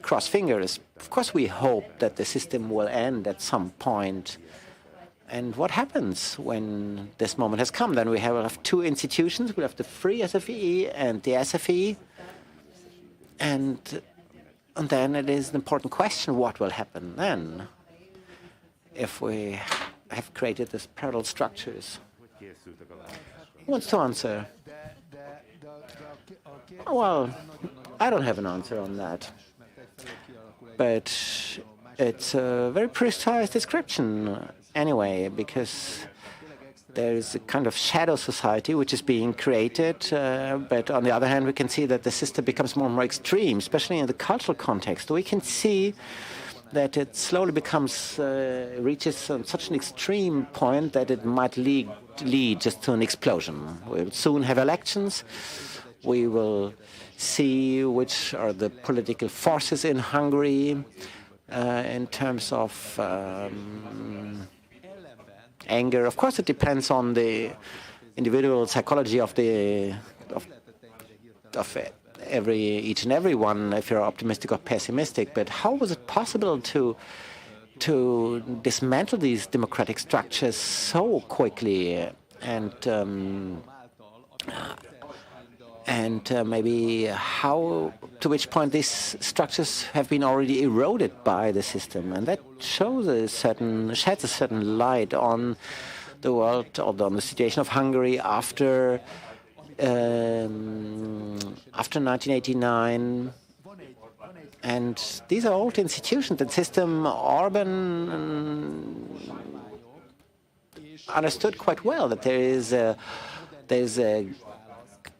cross fingers. Of course, we hope that the system will end at some point. And what happens when this moment has come? Then we have two institutions. We have the FreeSFE and the SFE. And then it is an important question, what will happen then if we have created these parallel structures? Who wants to answer? Well, I don't have an answer on that. But it's a very precise description anyway, because there is a kind of shadow society which is being created, but on the other hand, we can see that the system becomes more and more extreme, especially in the cultural context. We can see that it slowly reaches such an extreme point that it might lead just to an explosion. We'll soon have elections. We will see which are the political forces in Hungary in terms of anger. Of course, it depends on the individual psychology of each and every one, if you're optimistic or pessimistic. But how was it possible to dismantle these democratic structures so quickly, and maybe to which point these structures have been already eroded by the system, and that sheds a certain light on the world, or on the situation of Hungary after 1989. And these are old institutions. The system Orban understood quite well that there's a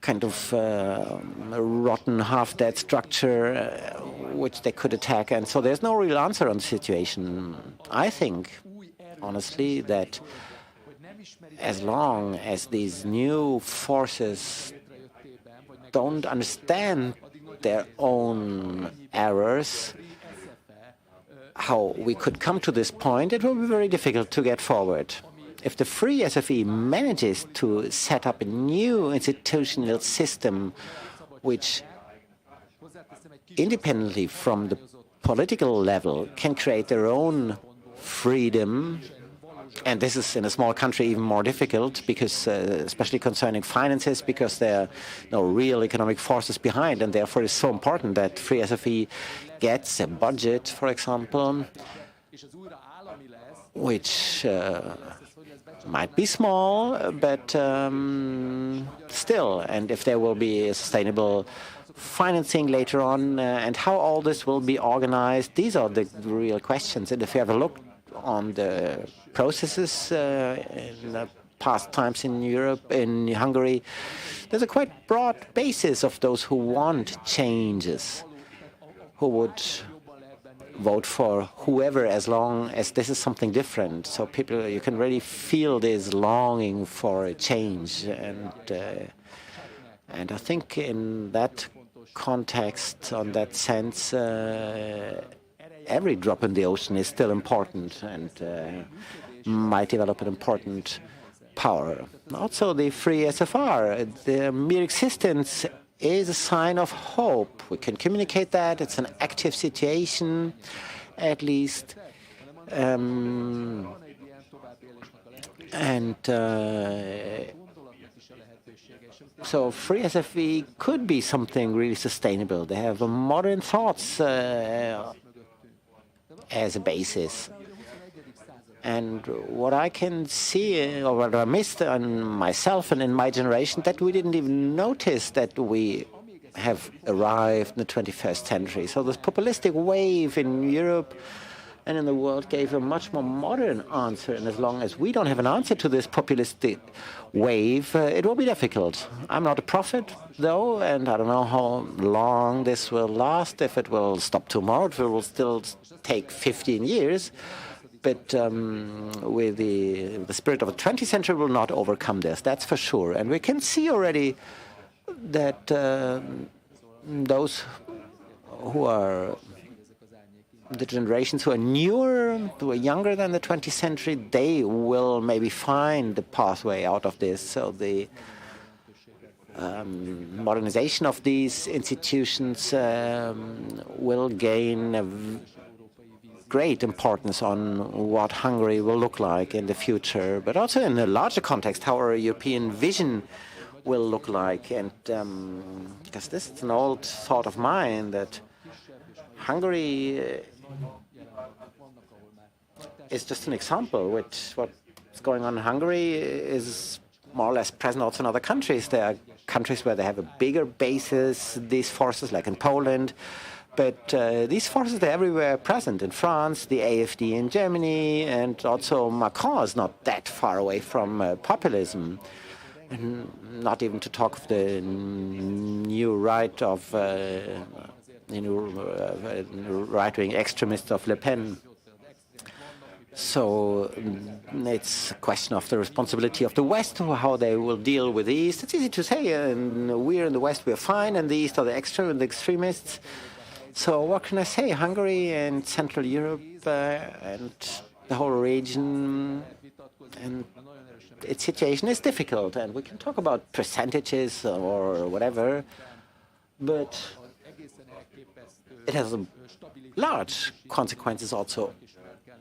kind of rotten, half-dead structure which they could attack, and so there's no real answer on the situation. I think, honestly, that as long as these new forces don't understand their own errors, how we could come to this point, it will be very difficult to get forward. If the FreeSFE manages to set up a new institutional system which, independently from the political level, can create their own freedom, and this is in a small country even more difficult, because especially concerning finances, because there are no real economic forces behind, and therefore it's so important that FreeSFE gets a budget, for example, which might be small, but still, and if there will be a sustainable financing later on, and how all this will be organized, these are the real questions. And if you have a look on the processes in the past times in Europe, in Hungary, there's a quite broad basis of those who want changes, who would vote for whoever as long as this is something different. So people, you can really feel this longing for a change, and I think in that context, on that sense, every drop in the ocean is still important and might develop an important power. Also, the free SFR, the mere existence is a sign of hope. We can communicate that. It's an active situation, at least. So free SFE could be something really sustainable. They have modern thoughts as a basis. And what I can see, or what I missed on myself and in my generation, that we didn't even notice that we have arrived in the 21st century. So this populistic wave in Europe and in the world gave a much more modern answer. And as long as we don't have an answer to this populistic wave, it will be difficult. I'm not a prophet, though, and I don't know how long this will last. If it will stop tomorrow, if it will still take 15 years. But with the spirit of the 20th century will not overcome this, that's for sure. And we can see already that those who are the generations who are newer, who are younger than the 20th century, they will maybe find the pathway out of this. So the modernization of these institutions will gain great importance on what Hungary will look like in the future, but also in a larger context, how our European vision will look like. And because this is an old thought of mine, that Hungary is just an example, which what's going on in Hungary is more or less present also in other countries. There are countries where they have a bigger basis, these forces, like in Poland. But these forces, they're everywhere present. In France, the AfD in Germany, and also Macron is not that far away from populism. And not even to talk of the new right of right-wing extremists of Le Pen. So it's a question of the responsibility of the West, how they will deal with the East. It's easy to say, and we're in the West, we're fine, and the East are the extremists. So what can I say? Hungary and Central Europe and the whole region, and its situation is difficult. And we can talk about percentages or whatever, but it has large consequences also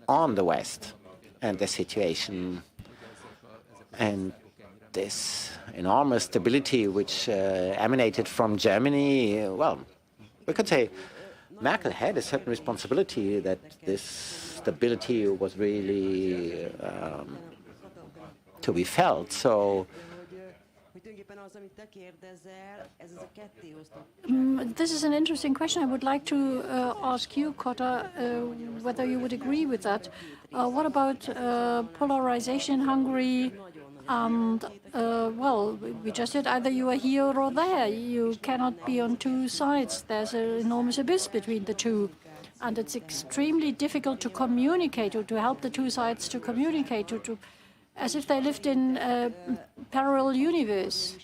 on the West and the situation. And this enormous stability which emanated from Germany, well, we could say Merkel had a certain responsibility that this stability was really to be felt. So this is an interesting question. I would like to ask you, Kata, whether you would agree with that. What about polarization in Hungary? And, well, we just said either you are here or there. You cannot be on two sides. There's an enormous abyss between the two. And it's extremely difficult to communicate or to help the two sides to communicate, as if they lived in a parallel universe.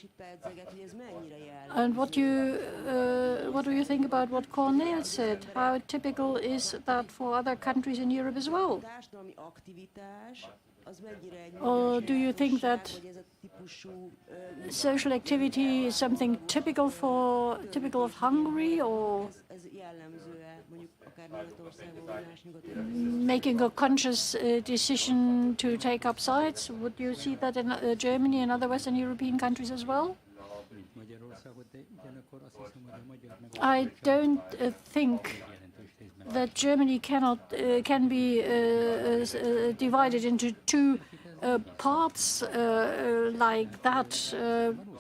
And what do you think about what Kornél said? How typical is that for other countries in Europe as well? Or do you think that social activity is something typical of Hungary, or making a conscious decision to take up sides? Would you see that in Germany and other Western European countries as well? I don't think that Germany can be divided into two parts like that.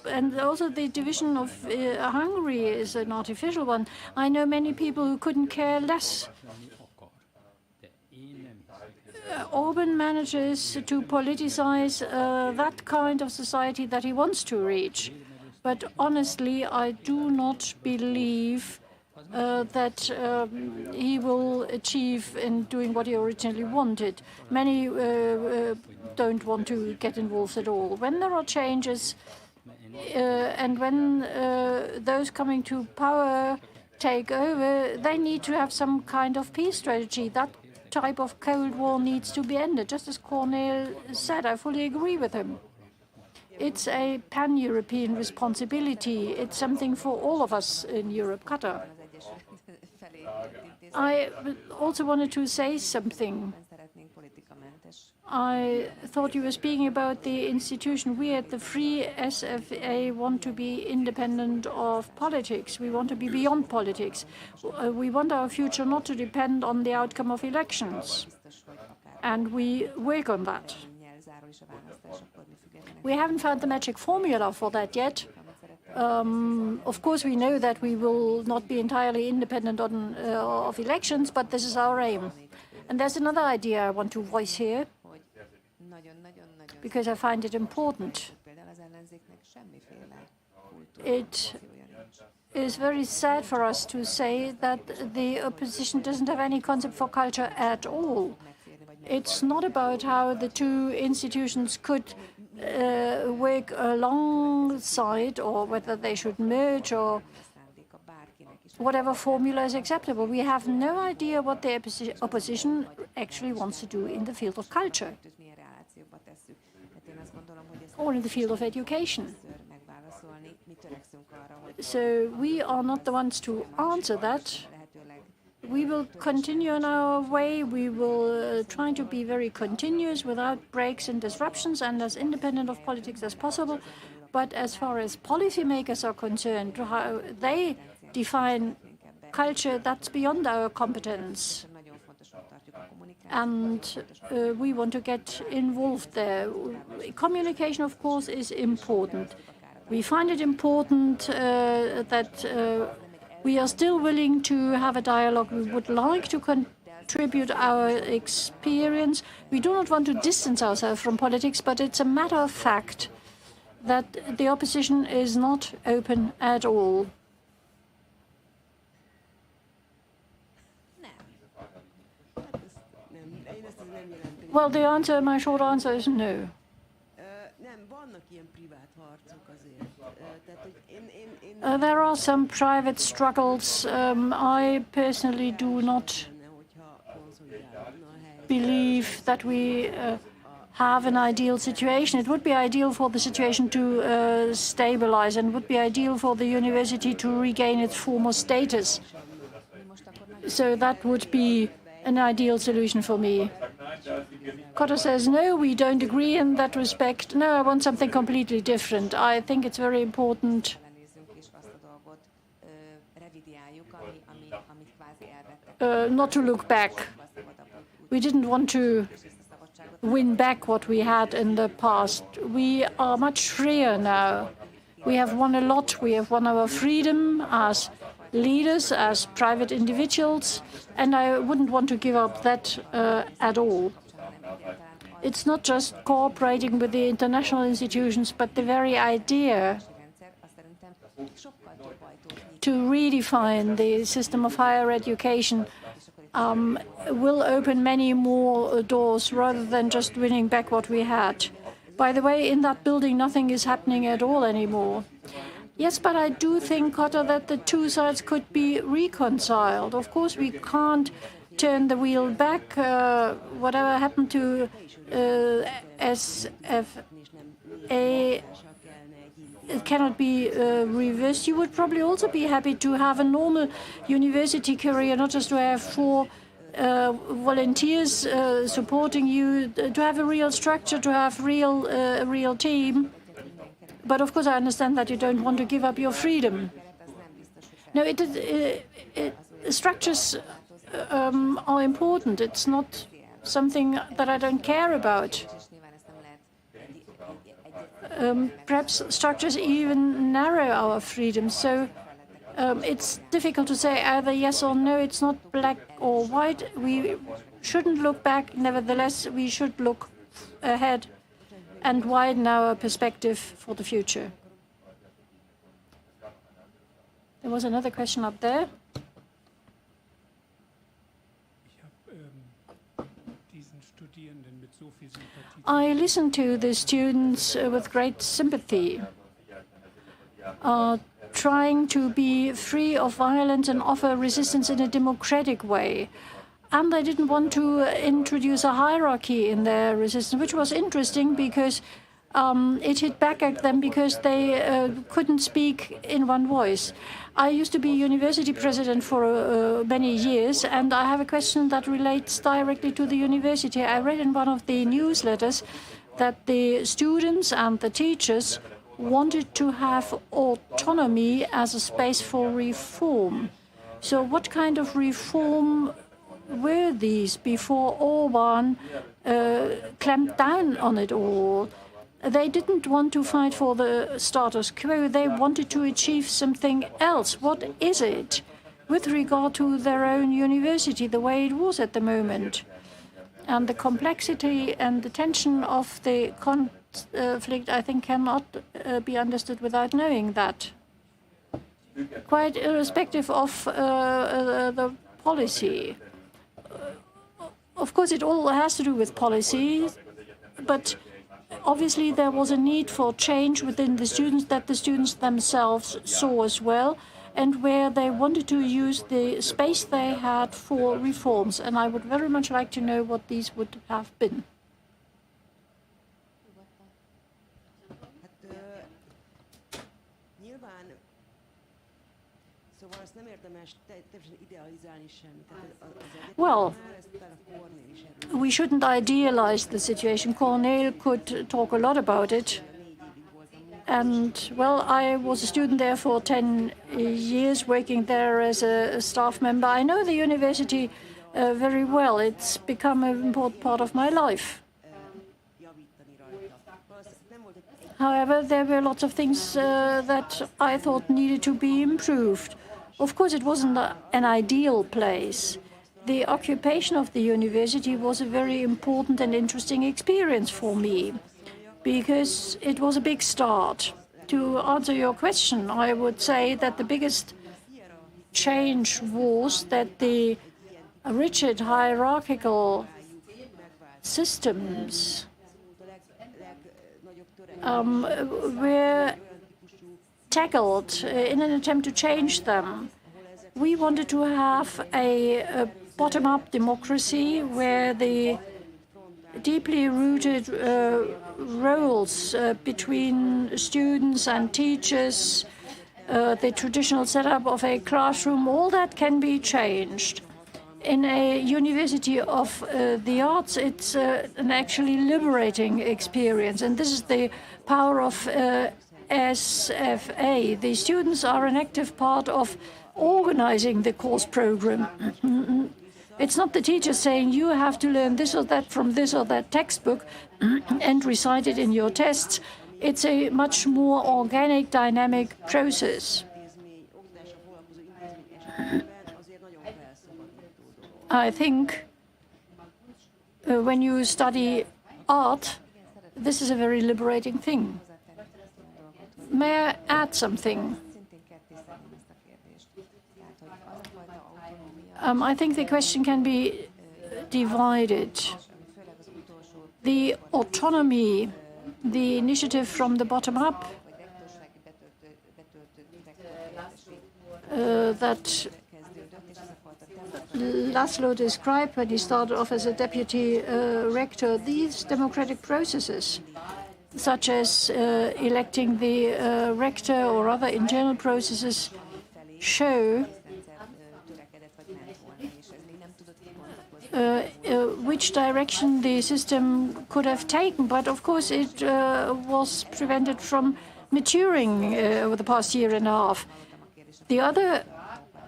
And also the division of Hungary is an artificial one. I know many people who couldn't care less. Orban manages to politicize that kind of society that he wants to reach. But honestly, I do not believe that he will achieve in doing what he originally wanted. Many don't want to get involved at all. When there are changes and when those coming to power take over, they need to have some kind of peace strategy. That type of Cold War needs to be ended. Just as Kornél said, I fully agree with him. It's a pan-European responsibility. It's something for all of us in Europe. Kata. I also wanted to say something. I thought you were speaking about the institution. We at the FreeSFZE want to be independent of politics. We want to be beyond politics. We want our future not to depend on the outcome of elections. And we work on that. We haven't found the magic formula for that yet. Of course, we know that we will not be entirely independent of elections, but this is our aim. And there's another idea I want to voice here, because I find it important. It is very sad for us to say that the opposition doesn't have any concept for culture at all. It's not about how the two institutions could work alongside, or whether they should merge, or whatever formula is acceptable. We have no idea what the opposition actually wants to do in the field of culture or in the field of education. So we are not the ones to answer that. We will continue on our way. We will try to be very continuous without breaks and disruptions and as independent of politics as possible. But as far as policymakers are concerned, how they define culture, that's beyond our competence. And we want to get involved there. Communication, of course, is important. We find it important that we are still willing to have a dialogue. We would like to contribute our experience. We do not want to distance ourselves from politics, but it's a matter of fact that the opposition is not open at all. Well, the answer, my short answer is no. There are some private struggles. I personally do not believe that we have an ideal situation. It would be ideal for the situation to stabilize, and would be ideal for the university to regain its former status. So that would be an ideal solution for me. Kata says, no, we don't agree in that respect. No, I want something completely different. I think it's very important not to look back. We didn't want to win back what we had in the past. We are much freer now. We have won a lot. We have won our freedom as leaders, as private individuals, and I wouldn't want to give up that at all. It's not just cooperating with the international institutions, but the very idea to redefine the system of higher education will open many more doors rather than just winning back what we had. By the way, in that building, nothing is happening at all anymore. Yes, but I do think, Kata, that the two sides could be reconciled. Of course, we can't turn the wheel back. Whatever happened to SFA, it cannot be reversed. You would probably also be happy to have a normal university career, not just to have 4 volunteers supporting you, to have a real structure, to have a real team. But of course, I understand that you don't want to give up your freedom. No, structures are important. It's not something that I don't care about. Perhaps structures even narrow our freedom. So it's difficult to say either yes or no. It's not black or white. We shouldn't look back. Nevertheless, we should look ahead and widen our perspective for the future. There was another question up there. I listened to the students with great sympathy, trying to be free of violence and offer resistance in a democratic way. And they didn't want to introduce a hierarchy in their resistance, which was interesting because it hit back at them because they couldn't speak in one voice. I used to be university president for many years, and I have a question that relates directly to the university. I read in one of the newsletters that the students and the teachers wanted to have autonomy as a space for reform. So what kind of reform were these before Orban clamped down on it all? They didn't want to fight for the status quo. They wanted to achieve something else. What is it with regard to their own university, the way it was at the moment? And the complexity and the tension of the conflict, I think, cannot be understood without knowing that. Quite irrespective of the policy. Of course, it all has to do with policy, but obviously there was a need for change within the students that the students themselves saw as well, and where they wanted to use the space they had for reforms. And I would very much like to know what these would have been. Well, we shouldn't idealize the situation. Kornél could talk a lot about it. And, well, I was a student there for 10 years, working there as a staff member. I know the university very well. It's become an important part of my life. However, there were lots of things that I thought needed to be improved. Of course, it wasn't an ideal place. The occupation of the university was a very important and interesting experience for me, because it was a big start. To answer your question, I would say that the biggest change was that the rigid hierarchical systems were tackled in an attempt to change them. We wanted to have a bottom-up democracy where the deeply rooted roles between students and teachers, the traditional setup of a classroom, all that can be changed. In a university of the arts, it's an actually liberating experience, and this is the power of SFA. The students are an active part of organizing the course program. It's not the teacher saying you have to learn this or that from this or that textbook and recite it in your tests. It's a much more organic, dynamic process. I think when you study art, this is a very liberating thing. May I add something? I think the question can be divided. The autonomy, the initiative from the bottom up, that László described when he started off as a deputy rector, these democratic processes, such as electing the rector or other internal processes, show which direction the system could have taken. But of course it was prevented from maturing over the past year and a half. The other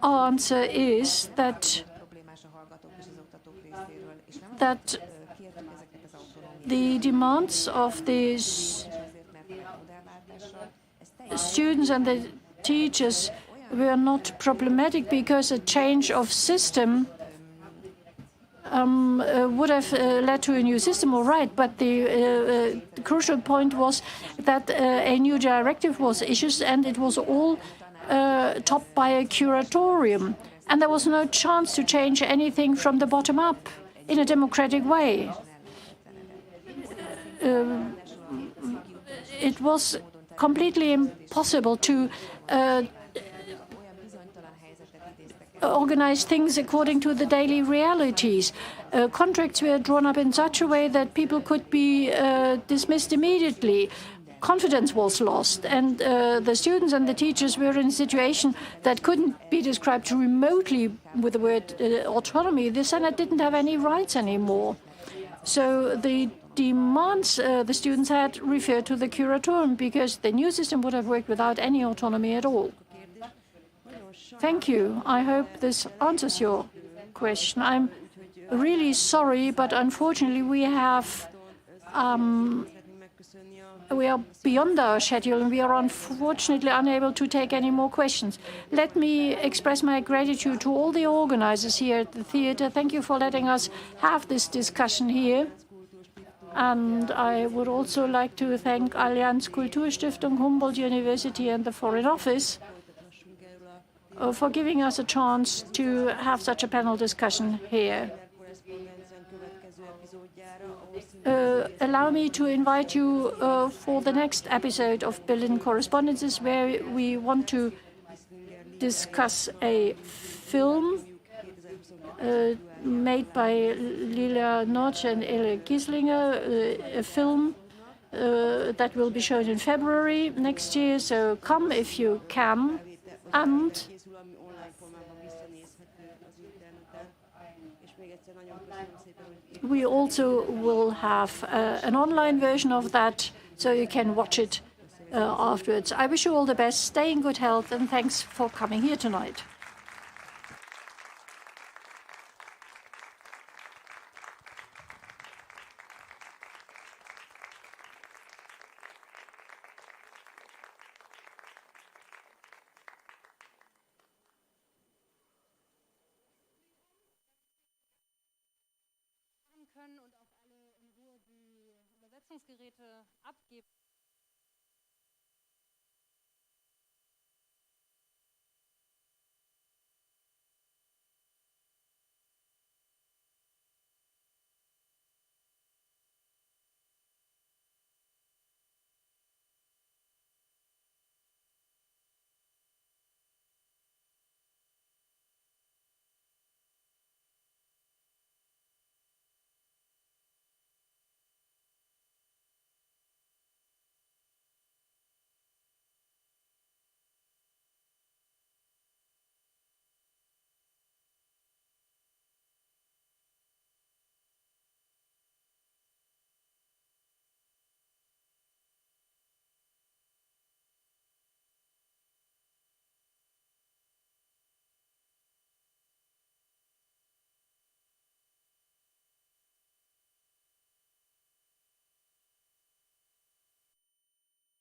answer is that the demands of the students and the teachers were not problematic, because a change of system would have led to a new system, all right, but the crucial point was that a new directive was issued, and it was all topped by a curatorium, and there was no chance to change anything from the bottom up in a democratic way. it was completely impossible to organize things according to the daily realities. Contracts were drawn up in such a way that people could be dismissed immediately. Confidence was lost, and the students and the teachers were in a situation that couldn't be described remotely with the word autonomy. The Senate didn't have any rights anymore. So the demands the students had referred to the curatorium because the new system would have worked without any autonomy at all. Thank you. I hope this answers your question. I'm really sorry, but unfortunately we are beyond our schedule and we are unfortunately unable to take any more questions. Let me express my gratitude to all the organizers here at the theater. Thank you for letting us have this discussion here. And I would also like to thank Allianz Kulturstiftung, Humboldt University and the Foreign Office for giving us a chance to have such a panel discussion here. Allow me to invite you for the next episode of Berliner Korrespondenzen, where we want to discuss a film made by Lila Notch and Elle Gislinger, a film that will be shown in February next year. So come if you can. And we also will have an online version of that, so you can watch it afterwards. I wish you all the best. Stay in good health, and thanks for coming here tonight. Und auch alle in Ruhe die Übersetzungsgeräte abgeben.